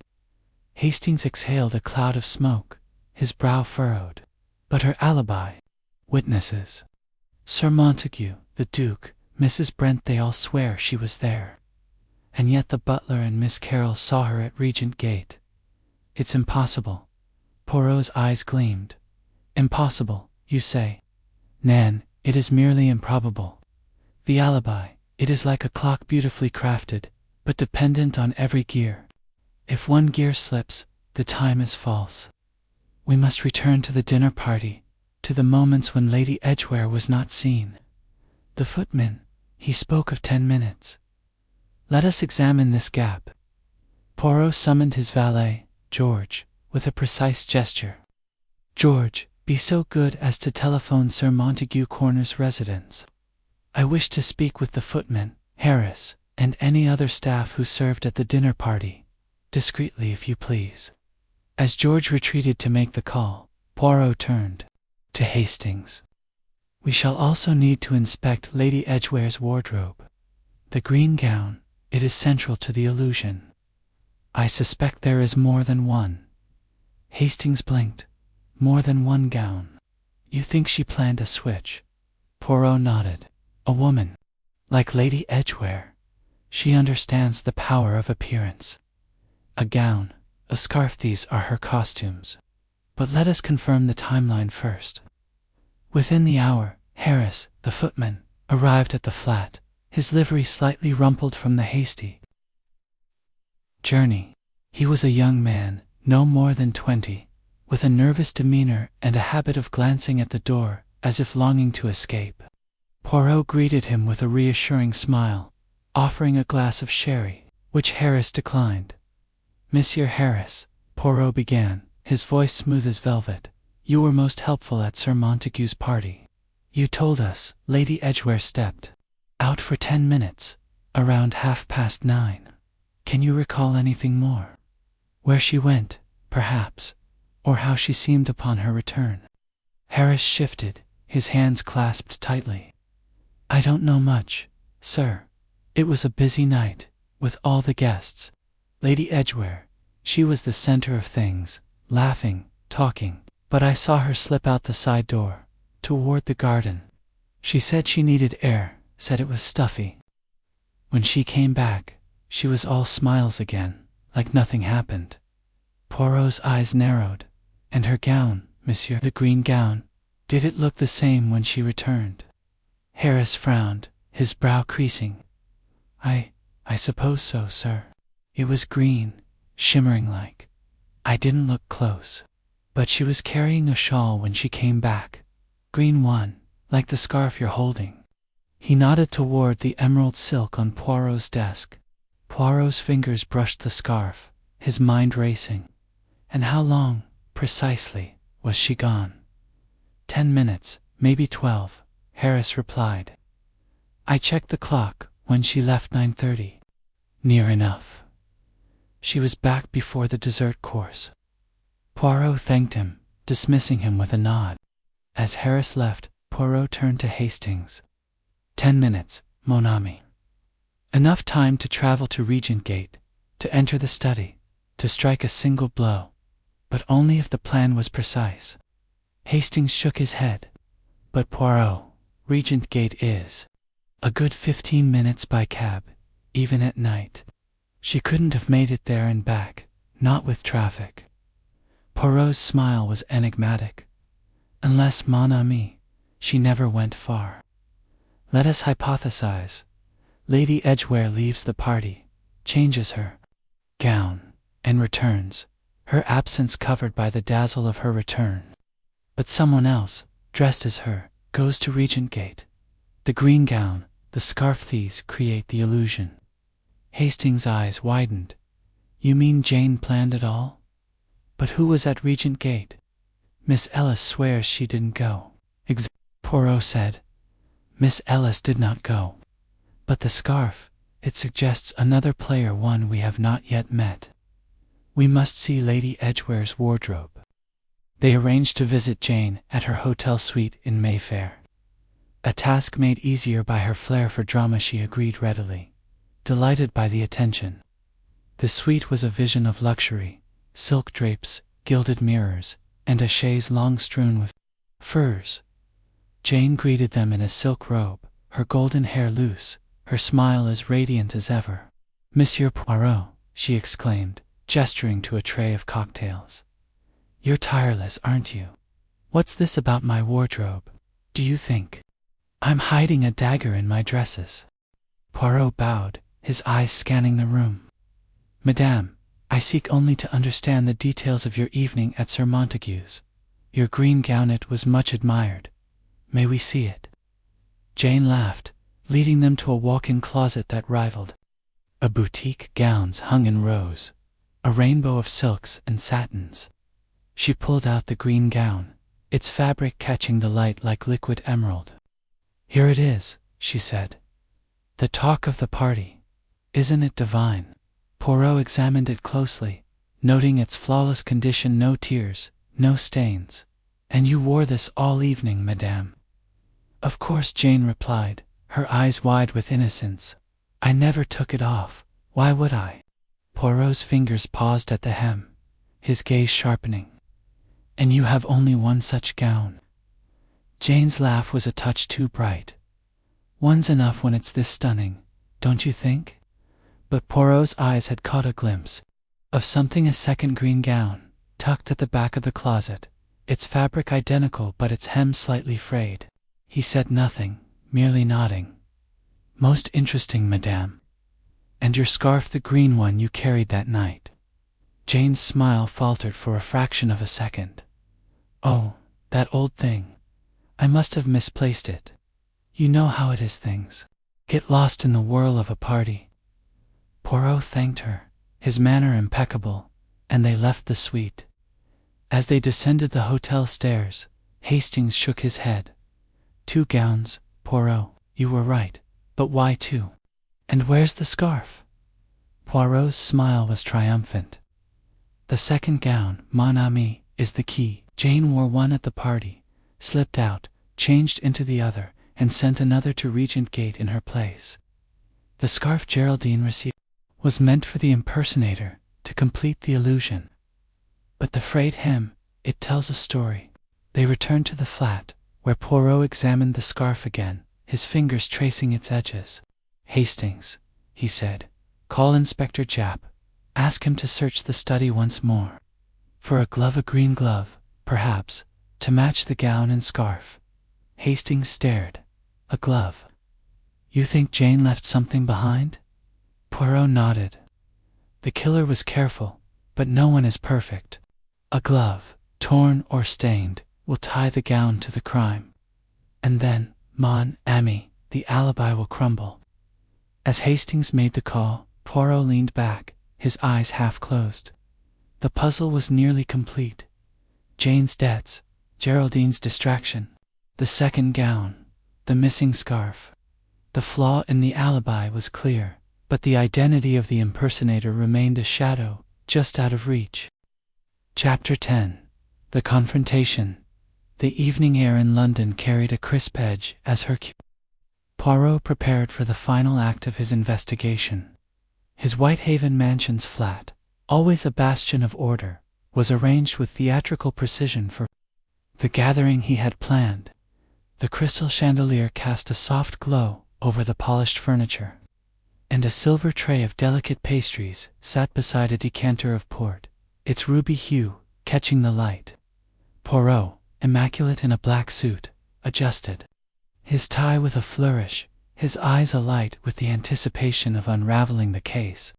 S1: Hastings exhaled a cloud of smoke, his brow furrowed. "But her alibi? Witnesses? Sir Montague, the Duke, Mrs. Brent, they all swear she was there. And yet the butler and Miss Carroll saw her at Regent Gate. It's impossible." Poirot's eyes gleamed. "Impossible, you say? Nan, it is merely improbable. The alibi, it is like a clock beautifully crafted, but dependent on every gear. If one gear slips, the time is false. We must return to the dinner party, to the moments when Lady Edgware was not seen. The footman, he spoke of 10 minutes. Let us examine this gap." Poirot summoned his valet, George, with a precise gesture. "George, be so good as to telephone Sir Montague Corner's residence. I wish to speak with the footman, Harris, and any other staff who served at the dinner party. Discreetly, if you please." As George retreated to make the call, Poirot turned to Hastings. "We shall also need to inspect Lady Edgware's wardrobe. The green gown, it is central to the illusion. I suspect there is more than one." Hastings blinked. "More than one gown? You think she planned a switch?" Poirot nodded. "A woman like Lady Edgware, she understands the power of appearance. A gown, a scarf, these are her costumes. But let us confirm the timeline first." Within the hour, Harris, the footman, arrived at the flat, his livery slightly rumpled from the hasty journey. He was a young man, no more than 20, with a nervous demeanor and a habit of glancing at the door, as if longing to escape. Poirot greeted him with a reassuring smile, offering a glass of sherry, which Harris declined. "Monsieur Harris," Poirot began, his voice smooth as velvet, "you were most helpful at Sir Montague's party. You told us Lady Edgware stepped out for 10 minutes, around 9:30. Can you recall anything more? Where she went, perhaps, or how she seemed upon her return?" Harris shifted, his hands clasped tightly. "I don't know much, sir. It was a busy night, with all the guests. Lady Edgware, she was the center of things, laughing, talking, but I saw her slip out the side door, toward the garden. She said she needed air, said it was stuffy. When she came back, she was all smiles again, like nothing happened." Poirot's eyes narrowed. "And her gown, monsieur, the green gown, did it look the same when she returned?" Harris frowned, his brow creasing. I suppose so, sir. It was green, shimmering like. I didn't look close. But she was carrying a shawl when she came back. Green one, like the scarf you're holding." He nodded toward the emerald silk on Poirot's desk. Poirot's fingers brushed the scarf, his mind racing. "And how long, precisely, was she gone?" 10 minutes, maybe 12, Harris replied. "I checked the clock when she left 9:30. Near enough. She was back before the dessert course." Poirot thanked him, dismissing him with a nod. As Harris left, Poirot turned to Hastings. 10 minutes, mon ami. Enough time to travel to Regent Gate, to enter the study, to strike a single blow, but only if the plan was precise." Hastings shook his head. "But Poirot, Regent Gate is a good 15 minutes by cab, even at night. She couldn't have made it there and back, not with traffic." Poirot's smile was enigmatic. "Unless, mon ami, she never went far. Let us hypothesize. Lady Edgware leaves the party, changes her gown, and returns, her absence covered by the dazzle of her return. But someone else, dressed as her, goes to Regent Gate. The green gown, the scarf, these create the illusion." Hastings' eyes widened. "You mean Jane planned it all? But who was at Regent Gate? Miss Ellis swears she didn't go." Poirot said. "Miss Ellis did not go. But the scarf, it suggests another player, one we have not yet met. We must see Lady Edgware's wardrobe." They arranged to visit Jane at her hotel suite in Mayfair. A task made easier by her flair for drama, she agreed readily, delighted by the attention. The suite was a vision of luxury, silk drapes, gilded mirrors, and a chaise long strewn with furs. Jane greeted them in a silk robe, her golden hair loose, her smile as radiant as ever. "Monsieur Poirot," she exclaimed, gesturing to a tray of cocktails. "You're tireless, aren't you? What's this about my wardrobe? Do you think I'm hiding a dagger in my dresses?" Poirot bowed, his eyes scanning the room. "Madame, I seek only to understand the details of your evening at Sir Montague's. Your green gownet was much admired. May we see it?" Jane laughed, leading them to a walk-in closet that rivaled a boutique. Gowns hung in rows, a rainbow of silks and satins. She pulled out the green gown, its fabric catching the light like liquid emerald. "Here it is," she said. "The talk of the party. Isn't it divine?" Poirot examined it closely, noting its flawless condition, no tears, no stains. "And you wore this all evening, madame?" "Of course," Jane replied, her eyes wide with innocence. "I never took it off. Why would I?" Poirot's fingers paused at the hem, his gaze sharpening. "And you have only one such gown?" Jane's laugh was a touch too bright. "One's enough when it's this stunning, don't you think?" But Poirot's eyes had caught a glimpse of something, a second green gown, tucked at the back of the closet, its fabric identical but its hem slightly frayed. He said nothing, merely nodding. "Most interesting, madame. And your scarf, the green one you carried that night?" Jane's smile faltered for a fraction of a second. "Oh, that old thing. I must have misplaced it. You know how it is things get lost in the whirl of a party. Poirot thanked her, his manner impeccable, and they left the suite. As they descended the hotel stairs, Hastings shook his head. 2 gowns, Poirot, you were right, but why 2? And where's the scarf? Poirot's smile was triumphant. The second gown, mon ami, is the key. Jane wore one at the party, slipped out, changed into the other, and sent another to Regent Gate in her place. The scarf Geraldine received was meant for the impersonator, to complete the illusion. But the frayed hem, it tells a story. They returned to the flat, where Poirot examined the scarf again, his fingers tracing its edges. Hastings, he said, call Inspector Japp. Ask him to search the study once more. For a green glove, perhaps, to match the gown and scarf. Hastings stared. A glove. You think Jane left something behind? Poirot nodded. The killer was careful, but no one is perfect. A glove, torn or stained, will tie the gown to the crime. And then, mon ami, the alibi will crumble. As Hastings made the call, Poirot leaned back, his eyes half closed. The puzzle was nearly complete. Jane's debts, Geraldine's distraction, the second gown, the missing scarf. The flaw in the alibi was clear, but the identity of the impersonator remained a shadow, just out of reach. Chapter 10. The Confrontation. The evening air in London carried a crisp edge as Hercule Poirot prepared for the final act of his investigation. His Whitehaven mansion's flat, always a bastion of order, was arranged with theatrical precision for the gathering he had planned. The crystal chandelier cast a soft glow over the polished furniture, and a silver tray of delicate pastries sat beside a decanter of port, its ruby hue catching the light. Poirot, immaculate in a black suit, adjusted his tie with a flourish, his eyes alight with the anticipation of unraveling the case.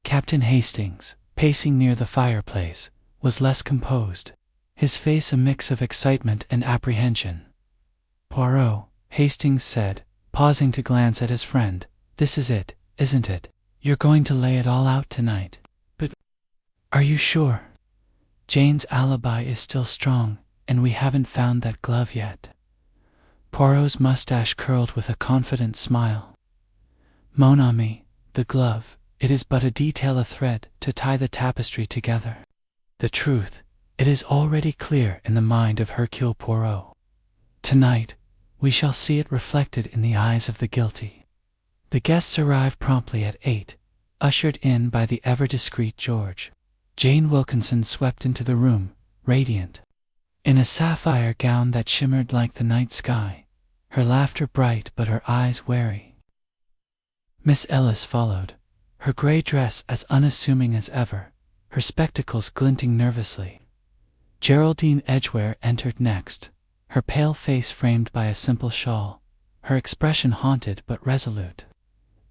S1: Captain Hastings, pacing near the fireplace, was less composed, his face a mix of excitement and apprehension. Poirot, Hastings said, pausing to glance at his friend, this is it, isn't it? You're going to lay it all out tonight. But are you sure? Jane's alibi is still strong, and we haven't found that glove yet. Poirot's mustache curled with a confident smile. Mon ami, the glove, it is but a detail, a thread to tie the tapestry together. The truth, it is already clear in the mind of Hercule Poirot. Tonight, we shall see it reflected in the eyes of the guilty. The guests arrived promptly at 8, ushered in by the ever-discreet George. Jane Wilkinson swept into the room, radiant, in a sapphire gown that shimmered like the night sky, her laughter bright but her eyes wary. Miss Ellis followed, her gray dress as unassuming as ever, her spectacles glinting nervously. Geraldine Edgware entered next, her pale face framed by a simple shawl, her expression haunted but resolute.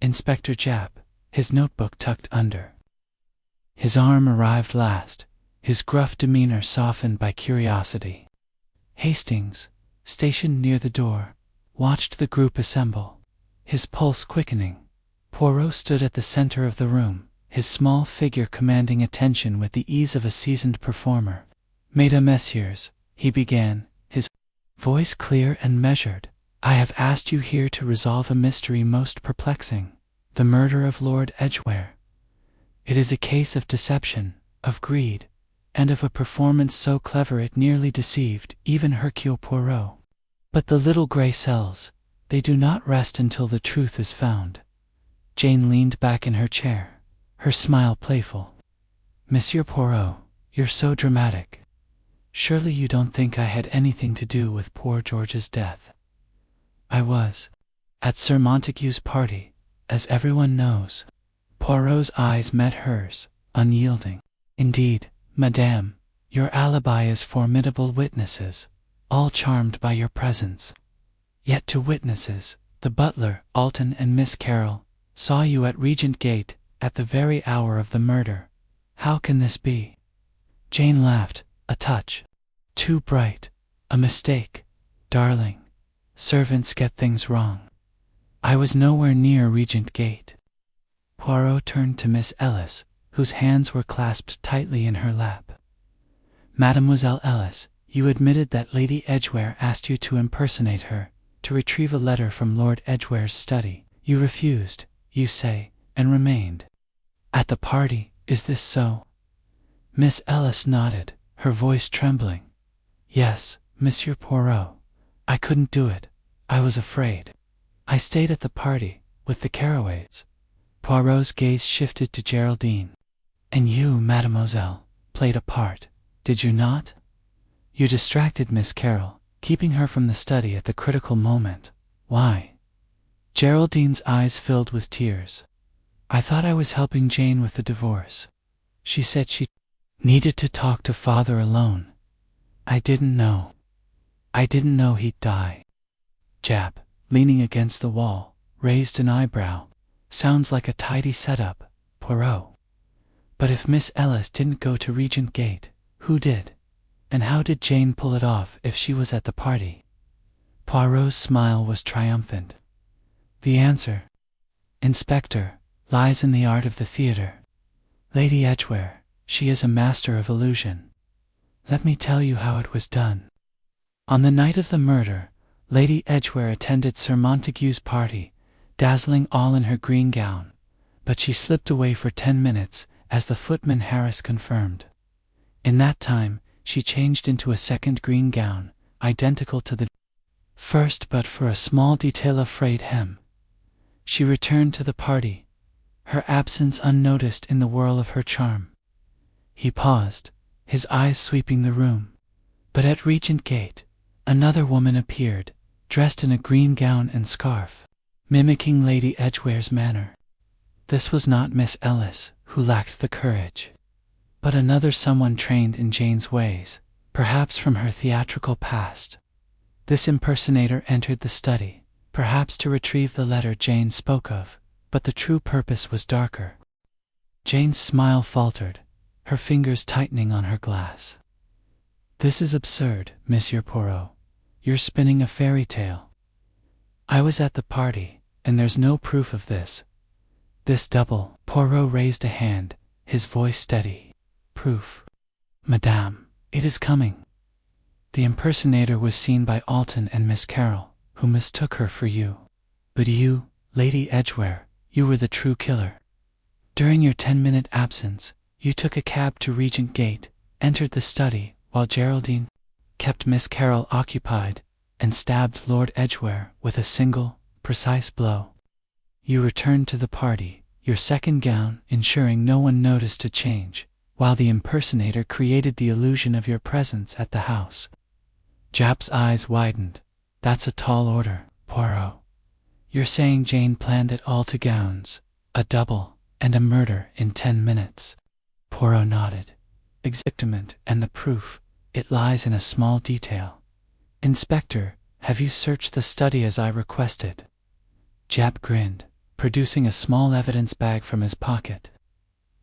S1: Inspector Japp, his notebook tucked under his arm, arrived last, his gruff demeanor softened by curiosity. Hastings, stationed near the door, watched the group assemble, his pulse quickening. Poirot stood at the center of the room, his small figure commanding attention with the ease of a seasoned performer. Mesdames, Messieurs, he began, his voice clear and measured, I have asked you here to resolve a mystery most perplexing, the murder of Lord Edgware. It is a case of deception, of greed, and of a performance so clever it nearly deceived even Hercule Poirot. But the little gray cells, they do not rest until the truth is found. Jane leaned back in her chair, her smile playful. Monsieur Poirot, you're so dramatic. Surely you don't think I had anything to do with poor George's death. I was at Sir Montague's party, as everyone knows. Poirot's eyes met hers, unyielding. Indeed, madame, your alibi is formidable. Witnesses, all charmed by your presence. Yet to witnesses, the butler, Alton, and Miss Carroll, saw you at Regent Gate, at the very hour of the murder. How can this be? Jane laughed, a touch too bright. A mistake, darling. Servants get things wrong. I was nowhere near Regent Gate. Poirot turned to Miss Ellis, whose hands were clasped tightly in her lap. Mademoiselle Ellis, you admitted that Lady Edgware asked you to impersonate her, to retrieve a letter from Lord Edgware's study. You refused, you say, and remained at the party. Is this so? Miss Ellis nodded, her voice trembling. Yes, Monsieur Poirot. I couldn't do it. I was afraid. I stayed at the party, with the Carraways. Poirot's gaze shifted to Geraldine. And you, mademoiselle, played a part, did you not? You distracted Miss Carroll, keeping her from the study at the critical moment. Why? Geraldine's eyes filled with tears. I thought I was helping Jane with the divorce. She said she needed to talk to father alone. I didn't know. I didn't know he'd die. Jap, leaning against the wall, raised an eyebrow. Sounds like a tidy setup, Poirot. But if Miss Ellis didn't go to Regent Gate, who did? And how did Jane pull it off if she was at the party? Poirot's smile was triumphant. The answer, Inspector, lies in the art of the theater. Lady Edgware, she is a master of illusion. Let me tell you how it was done. On the night of the murder, Lady Edgware attended Sir Montague's party, dazzling all in her green gown, but she slipped away for 10 minutes, as the footman Harris confirmed. In that time, she changed into a second green gown, identical to the first but for a small detail of frayed hem. She returned to the party, her absence unnoticed in the whirl of her charm. He paused, his eyes sweeping the room. But at Regent Gate, another woman appeared, dressed in a green gown and scarf, mimicking Lady Edgware's manner. This was not Miss Ellis, who lacked the courage, but another someone trained in Jane's ways, perhaps from her theatrical past. This impersonator entered the study, perhaps to retrieve the letter Jane spoke of, but the true purpose was darker. Jane's smile faltered, her fingers tightening on her glass. This is absurd, Monsieur Poirot. You're spinning a fairy tale. I was at the party, and there's no proof of this. This double. Poirot raised a hand, his voice steady. Proof. Madame, it is coming. The impersonator was seen by Alton and Miss Carroll, who mistook her for you. But you, Lady Edgware, you were the true killer. During your 10-minute absence, you took a cab to Regent Gate, entered the study, while Geraldine kept Miss Carroll occupied, and stabbed Lord Edgware with a single, precise blow. You returned to the party, your second gown ensuring no one noticed a change, while the impersonator created the illusion of your presence at the house. Jap's eyes widened. That's a tall order, Poirot. You're saying Jane planned it all, 2 gowns, a double, and a murder in 10 minutes. Poirot nodded. Excitement and the proof. It lies in a small detail. Inspector, have you searched the study as I requested? Jap grinned, producing a small evidence bag from his pocket.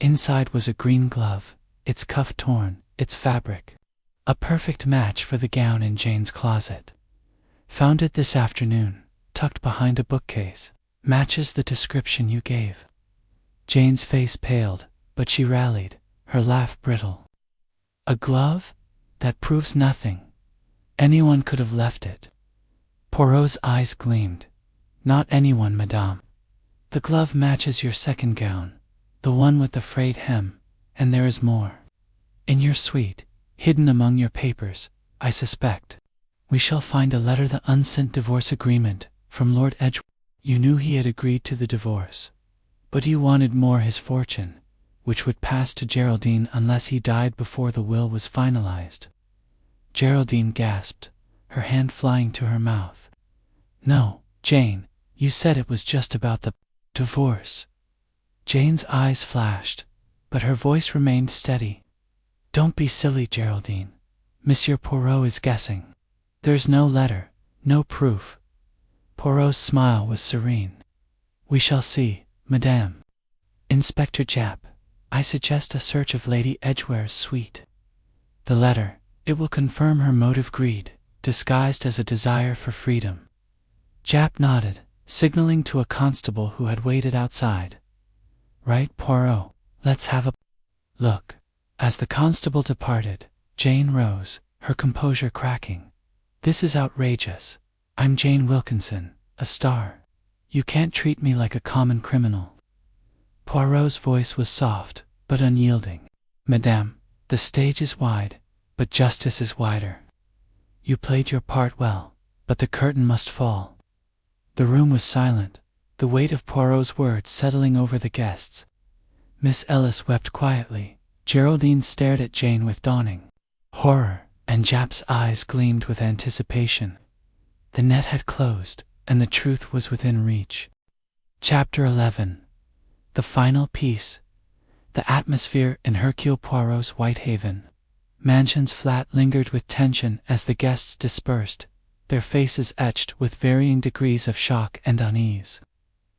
S1: Inside was a green glove, its cuff torn, its fabric a perfect match for the gown in Jane's closet. Found it this afternoon, tucked behind a bookcase. Matches the description you gave. Jane's face paled, but she rallied, her laugh brittle. A glove? That proves nothing. Anyone could have left it. Poirot's eyes gleamed. Not anyone, madame. The glove matches your second gown, the one with the frayed hem, and there is more. In your suite, hidden among your papers, I suspect. We shall find a letter, the unsent divorce agreement, from Lord Edgware. You knew he had agreed to the divorce, but you wanted more, his fortune, which would pass to Geraldine unless he died before the will was finalized. Geraldine gasped, her hand flying to her mouth. No, Jane, you said it was just about the divorce. Jane's eyes flashed, but her voice remained steady. Don't be silly, Geraldine. Monsieur Poirot is guessing. There's no letter, no proof. Poirot's smile was serene. We shall see, madame. Inspector Jap, I suggest a search of Lady Edgware's suite. The letter, it will confirm her motive: greed, disguised as a desire for freedom. Japp nodded, signaling to a constable who had waited outside. Right, Poirot, let's have a look. As the constable departed, Jane rose, her composure cracking. This is outrageous. I'm Jane Wilkinson, a star. You can't treat me like a common criminal. Poirot's voice was soft, but unyielding. Madame, the stage is wide, but justice is wider. You played your part well, but the curtain must fall. The room was silent, the weight of Poirot's words settling over the guests. Miss Ellis wept quietly. Geraldine stared at Jane with dawning horror, and Japp's eyes gleamed with anticipation. The net had closed, and the truth was within reach. Chapter 11. The final piece. The atmosphere in Hercule Poirot's Whitehaven mansion's flat lingered with tension as the guests dispersed, their faces etched with varying degrees of shock and unease.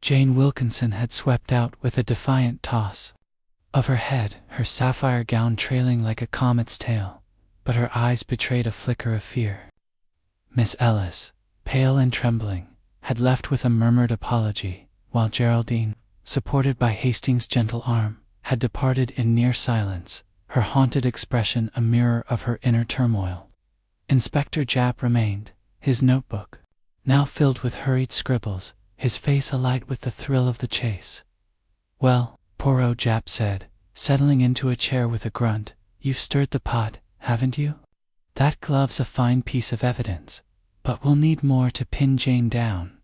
S1: Jane Wilkinson had swept out with a defiant toss of her head, her sapphire gown trailing like a comet's tail, but her eyes betrayed a flicker of fear. Miss Ellis, pale and trembling, had left with a murmured apology, while Geraldine, supported by Hastings' gentle arm, had departed in near silence, her haunted expression a mirror of her inner turmoil. Inspector Japp remained, his notebook now filled with hurried scribbles, his face alight with the thrill of the chase. Well, Poirot, Japp said, settling into a chair with a grunt, you've stirred the pot, haven't you? That glove's a fine piece of evidence, but we'll need more to pin Jane down.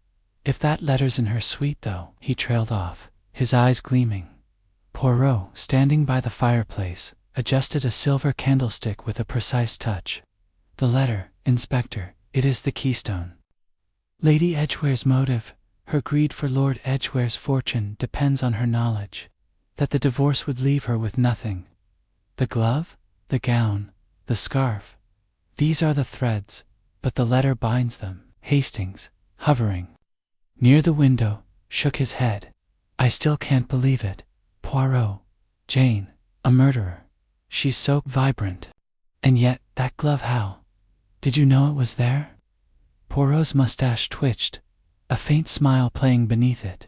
S1: If that letter's in her suite, though, he trailed off, his eyes gleaming. Poirot, standing by the fireplace, adjusted a silver candlestick with a precise touch. The letter, Inspector, it is the keystone. Lady Edgware's motive, her greed for Lord Edgware's fortune, depends on her knowledge that the divorce would leave her with nothing. The glove, the gown, the scarf, these are the threads, but the letter binds them. Hastings, hovering near the window, shook his head. I still can't believe it. Poirot, Jane, a murderer. She's so vibrant. And yet, that glove, how? Did you know it was there? Poirot's mustache twitched, a faint smile playing beneath it.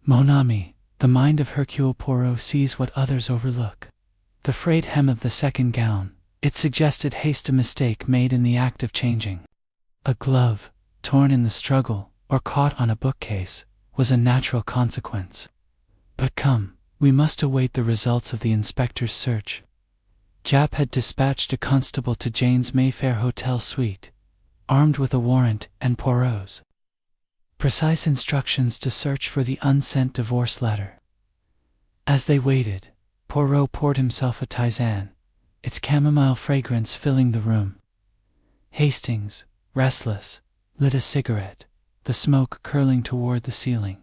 S1: Mon ami, the mind of Hercule Poirot sees what others overlook. The frayed hem of the second gown, it suggested haste, a mistake made in the act of changing. A glove, torn in the struggle, or caught on a bookcase, was a natural consequence. But come, we must await the results of the inspector's search. Japp had dispatched a constable to Jane's Mayfair hotel suite, armed with a warrant and Poirot's precise instructions to search for the unsent divorce letter. As they waited, Poirot poured himself a tisane, its chamomile fragrance filling the room. Hastings, restless, lit a cigarette, the smoke curling toward the ceiling.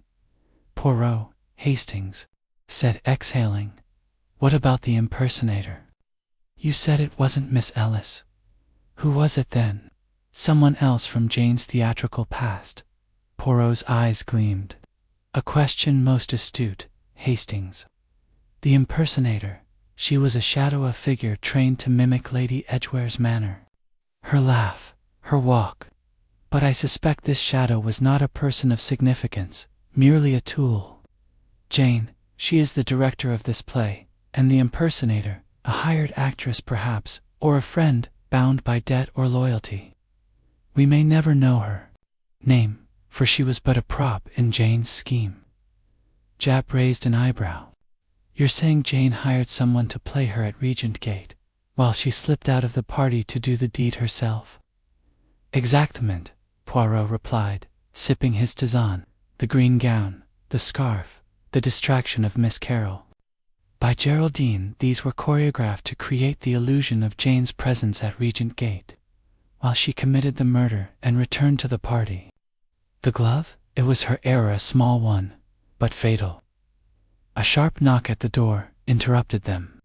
S1: Poirot, Hastings said, exhaling, what about the impersonator? You said it wasn't Miss Ellis. Who was it then? Someone else from Jane's theatrical past. Poirot's eyes gleamed. A question most astute, Hastings. The impersonator, she was a shadow, a figure trained to mimic Lady Edgware's manner, her laugh, her walk. But I suspect this shadow was not a person of significance, merely a tool. Jane, she is the director of this play, and the impersonator, a hired actress perhaps, or a friend, bound by debt or loyalty. We may never know her name, for she was but a prop in Jane's scheme. Japp raised an eyebrow. You're saying Jane hired someone to play her at Regent Gate, while she slipped out of the party to do the deed herself? Exactement, Poirot replied, sipping his tisane. The green gown, the scarf, the distraction of Miss Carroll. By Geraldine, these were choreographed to create the illusion of Jane's presence at Regent Gate, while she committed the murder and returned to the party. The glove? It was her error, a small one, but fatal. A sharp knock at the door interrupted them.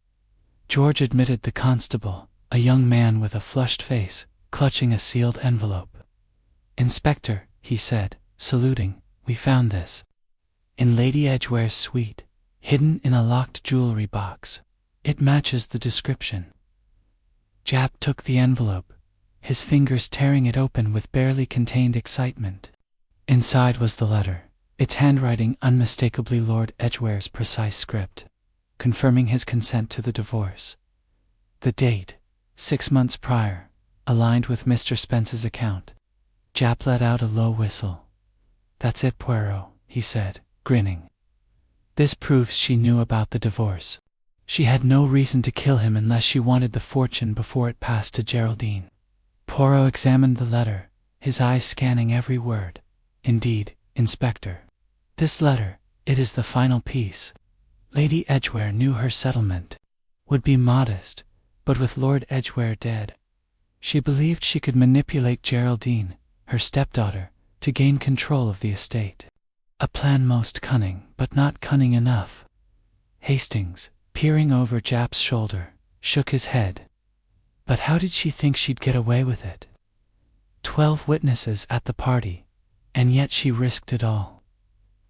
S1: George admitted the constable, a young man with a flushed face, clutching a sealed envelope. Inspector, he said, saluting, we found this in Lady Edgware's suite, hidden in a locked jewelry box. It matches the description. Japp took the envelope, his fingers tearing it open with barely contained excitement. Inside was the letter, its handwriting unmistakably Lord Edgware's precise script, confirming his consent to the divorce. The date, 6 months prior, aligned with Mr. Spence's account. Japp let out a low whistle. "That's it, Poirot," he said, grinning. "This proves she knew about the divorce. She had no reason to kill him unless she wanted the fortune before it passed to Geraldine." Poirot examined the letter, his eyes scanning every word. "Indeed, Inspector. This letter, it is the final piece. Lady Edgware knew her settlement would be modest, but with Lord Edgware dead, she believed she could manipulate Geraldine, her stepdaughter, to gain control of the estate. A plan most cunning, but not cunning enough." Hastings, peering over Japp's shoulder, shook his head. "But how did she think she'd get away with it? 12 witnesses at the party, and yet she risked it all."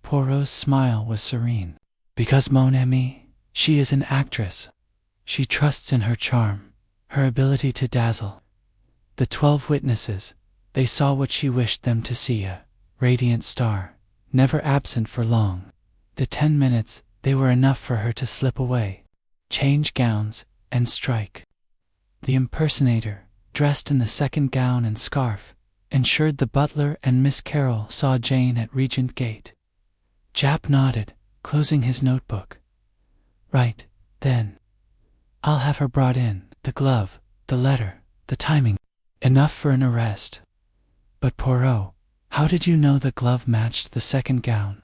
S1: Poirot's smile was serene. "Because, mon ami, she is an actress. She trusts in her charm, her ability to dazzle. The 12 witnesses, they saw what she wished them to see, a radiant star, never absent for long. The 10 minutes, they were enough for her to slip away, change gowns, and strike. The impersonator, dressed in the second gown and scarf, ensured the butler and Miss Carroll saw Jane at Regent Gate." Japp nodded, closing his notebook. "Right, then. I'll have her brought in, the glove, the letter, the timing. Enough for an arrest. But Poirot, how did you know the glove matched the second gown?"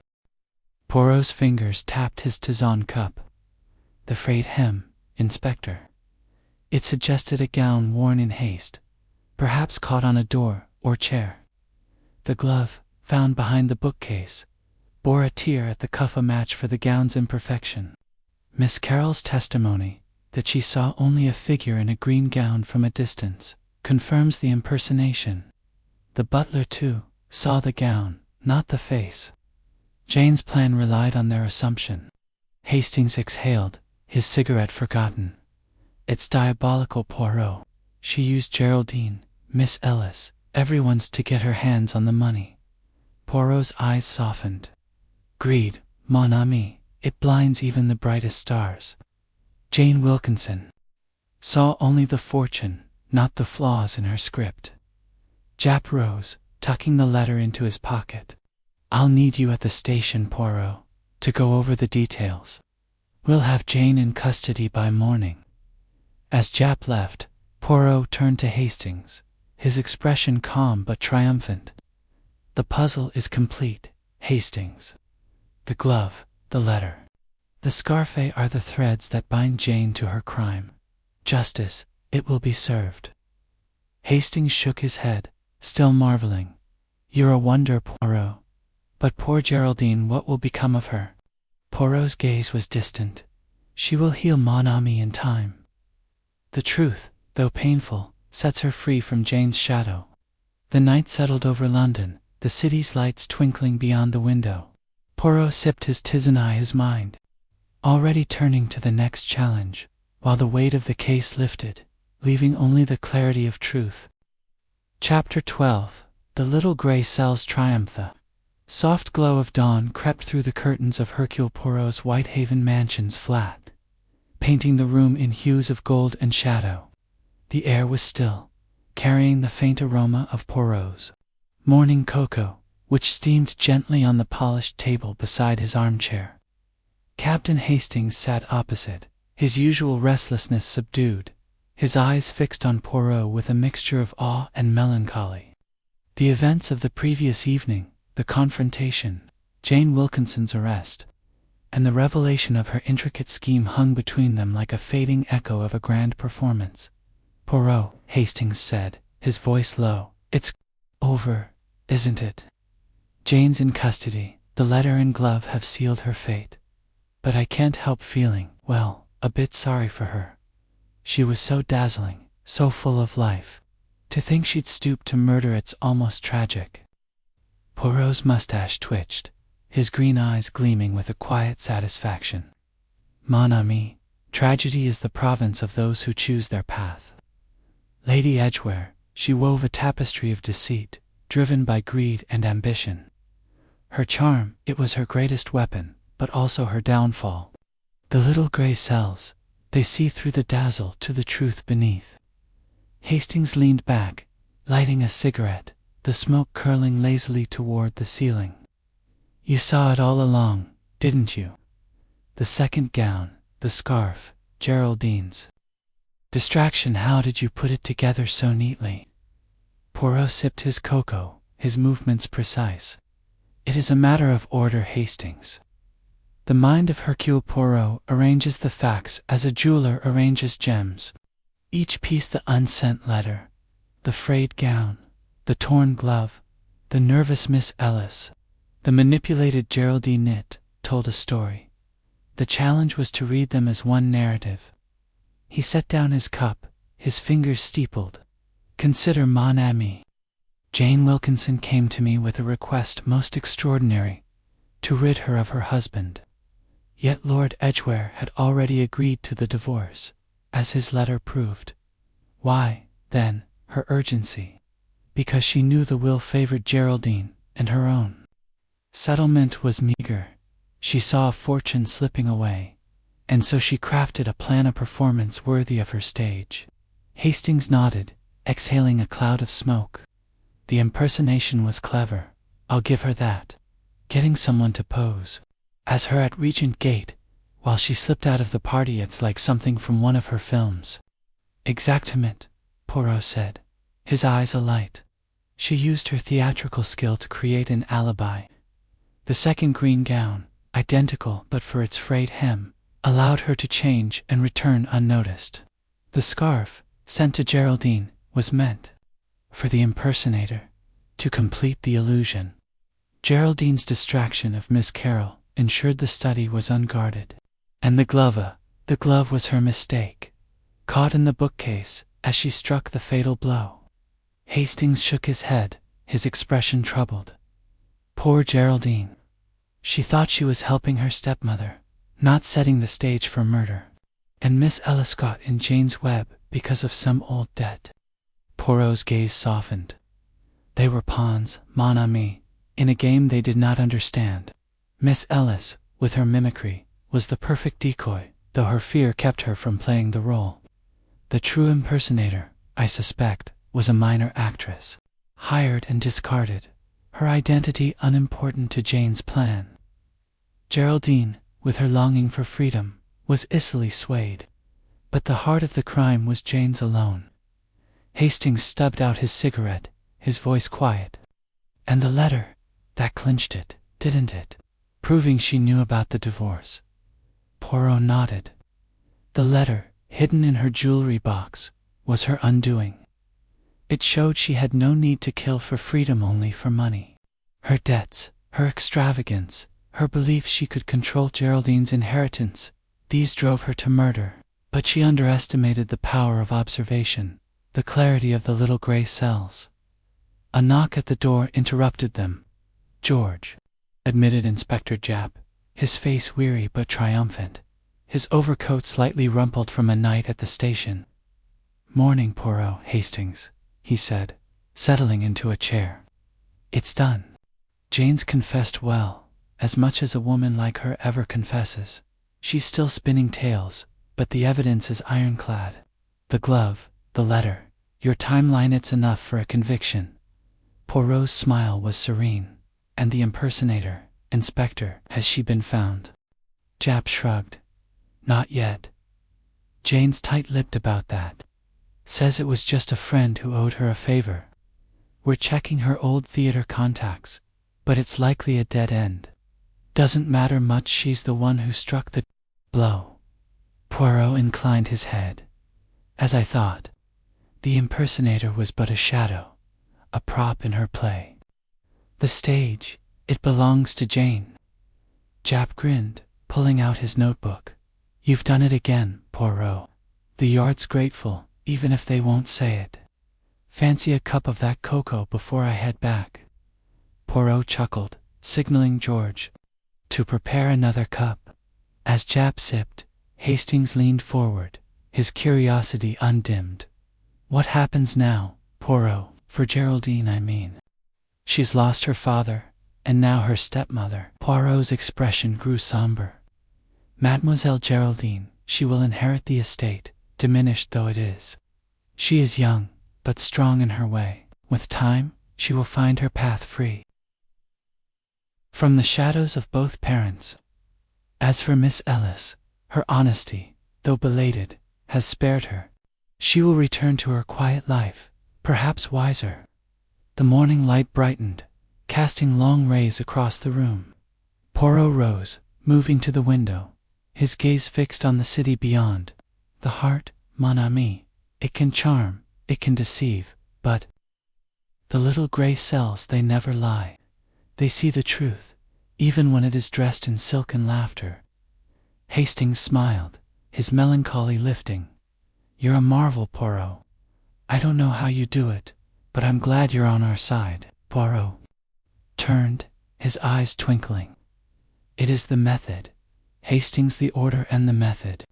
S1: Poirot's fingers tapped his tisane cup. "The frayed hem, Inspector. It suggested a gown worn in haste, perhaps caught on a door or chair. The glove, found behind the bookcase, bore a tear at the cuff, a match for the gown's imperfection. Miss Carroll's testimony, that she saw only a figure in a green gown from a distance, confirms the impersonation. The butler, too, saw the gown, not the face. Jane's plan relied on their assumption." Hastings exhaled, his cigarette forgotten. "It's diabolical, Poirot. She used Geraldine, Miss Ellis, everyone's to get her hands on the money." Poirot's eyes softened. "Greed, mon ami, it blinds even the brightest stars. Jane Wilkinson saw only the fortune, not the flaws in her script." Japp rose, tucking the letter into his pocket. "I'll need you at the station, Poirot, to go over the details. We'll have Jane in custody by morning." As Japp left, Poirot turned to Hastings, his expression calm but triumphant. "The puzzle is complete, Hastings. The glove, the letter, the scarf are the threads that bind Jane to her crime. Justice, it will be served." Hastings shook his head, still marveling. "You're a wonder, Poirot. But poor Geraldine, what will become of her?" Poirot's gaze was distant. "She will heal, mon ami, in time. The truth, though painful, sets her free from Jane's shadow." The night settled over London, the city's lights twinkling beyond the window. Poirot sipped his tisane, his mind already turning to the next challenge, while the weight of the case lifted, leaving only the clarity of truth. Chapter 12. The Little Grey Cells Triumph. The soft glow of dawn crept through the curtains of Hercule Poirot's Whitehaven mansion's flat, painting the room in hues of gold and shadow. The air was still, carrying the faint aroma of Poirot's morning cocoa, which steamed gently on the polished table beside his armchair. Captain Hastings sat opposite, his usual restlessness subdued, his eyes fixed on Poirot with a mixture of awe and melancholy. The events of the previous evening, the confrontation, Jane Wilkinson's arrest, and the revelation of her intricate scheme hung between them like a fading echo of a grand performance. "Poirot," Hastings said, his voice low, "it's over, isn't it? Jane's in custody, the letter and glove have sealed her fate. But I can't help feeling, well, a bit sorry for her. She was so dazzling, so full of life. To think she'd stoop to murder, it's almost tragic." Poirot's mustache twitched, his green eyes gleaming with a quiet satisfaction. "Mon ami, tragedy is the province of those who choose their path. Lady Edgware, she wove a tapestry of deceit, driven by greed and ambition. Her charm, it was her greatest weapon, but also her downfall. The little gray cells, they see through the dazzle to the truth beneath. Hastings leaned back, lighting a cigarette, the smoke curling lazily toward the ceiling. You saw it all along, didn't you? The second gown, the scarf, Geraldine's. Distraction, how did you put it together so neatly? Poirot sipped his cocoa, his movements precise. It is a matter of order, Hastings. The mind of Hercule Poirot arranges the facts as a jeweler arranges gems. Each piece, the unsent letter, the frayed gown, the torn glove, the nervous Miss Ellis, the manipulated Geraldine, told a story. The challenge was to read them as one narrative. He set down his cup, his fingers steepled. Consider, mon ami. Jane Wilkinson came to me with a request most extraordinary, to rid her of her husband. Yet Lord Edgware had already agreed to the divorce, as his letter proved. Why, then, her urgency? Because she knew the will favored Geraldine and her own. Settlement was meager. She saw a fortune slipping away, and so she crafted a plan, a performance worthy of her stage. Hastings nodded, exhaling a cloud of smoke. The impersonation was clever, I'll give her that. Getting someone to pose as her at Regent Gate, while she slipped out of the party, it's like something from one of her films. Exactement, Poirot said, his eyes alight. She used her theatrical skill to create an alibi. The second green gown, identical but for its frayed hem, allowed her to change and return unnoticed. The scarf, sent to Geraldine, was meant for the impersonator, to complete the illusion. Geraldine's distraction of Miss Carroll ensured the study was unguarded. And the glove was her mistake, caught in the bookcase as she struck the fatal blow. Hastings shook his head, his expression troubled. Poor Geraldine. She thought she was helping her stepmother, not setting the stage for murder. And Miss Ellis got in Jane's web because of some old debt. Poirot's gaze softened. They were pawns, mon ami, in a game they did not understand. Miss Ellis, with her mimicry, was the perfect decoy, though her fear kept her from playing the role. The true impersonator, I suspect, was a minor actress, hired and discarded, her identity unimportant to Jane's plan. Geraldine, with her longing for freedom, was easily swayed, but the heart of the crime was Jane's alone. Hastings stubbed out his cigarette, his voice quiet. And the letter, that clinched it, didn't it? Proving she knew about the divorce. Poirot nodded. The letter, hidden in her jewelry box, was her undoing. It showed she had no need to kill for freedom, only for money. Her debts, her extravagance, her belief she could control Geraldine's inheritance, these drove her to murder. But she underestimated the power of observation, the clarity of the little gray cells. A knock at the door interrupted them. George, admitted Inspector Japp, his face weary but triumphant, his overcoat slightly rumpled from a night at the station. Morning, Poirot, Hastings, he said, settling into a chair. It's done. Jane's confessed well, as much as a woman like her ever confesses. She's still spinning tales, but the evidence is ironclad. The glove, the letter, your timeline, it's enough for a conviction. Poirot's smile was serene. And the impersonator, Inspector, has she been found? Japp shrugged. Not yet. Jane's tight-lipped about that. Says it was just a friend who owed her a favor. We're checking her old theater contacts, but it's likely a dead end. Doesn't matter much, she's the one who struck the blow. Poirot inclined his head. As I thought. The impersonator was but a shadow, a prop in her play. The stage, it belongs to Jane. Japp grinned, pulling out his notebook. You've done it again, Poirot. The yard's grateful, even if they won't say it. Fancy a cup of that cocoa before I head back. Poirot chuckled, signaling George to prepare another cup. As Japp sipped, Hastings leaned forward, his curiosity undimmed. What happens now, Poirot, for Geraldine, I mean? She's lost her father, and now her stepmother. Poirot's expression grew somber. Mademoiselle Geraldine, she will inherit the estate, diminished though it is. She is young, but strong in her way. With time, she will find her path free from the shadows of both parents. As for Miss Ellis, her honesty, though belated, has spared her. She will return to her quiet life, perhaps wiser. The morning light brightened, casting long rays across the room. Poirot rose, moving to the window, his gaze fixed on the city beyond. The heart, mon ami, it can charm, it can deceive, but the little gray cells, they never lie. They see the truth, even when it is dressed in silk and laughter. Hastings smiled, his melancholy lifting. You're a marvel, Poirot. I don't know how you do it, but I'm glad you're on our side. Poirot turned, his eyes twinkling. It is the method, Hastings, the order and the method.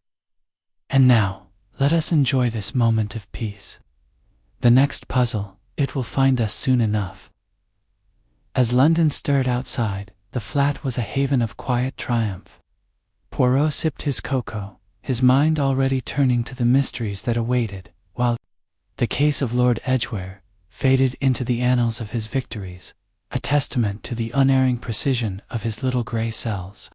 S1: And now, let us enjoy this moment of peace. The next puzzle, it will find us soon enough. As London stirred outside, the flat was a haven of quiet triumph. Poirot sipped his cocoa, his mind already turning to the mysteries that awaited, while the case of Lord Edgware faded into the annals of his victories, a testament to the unerring precision of his little gray cells.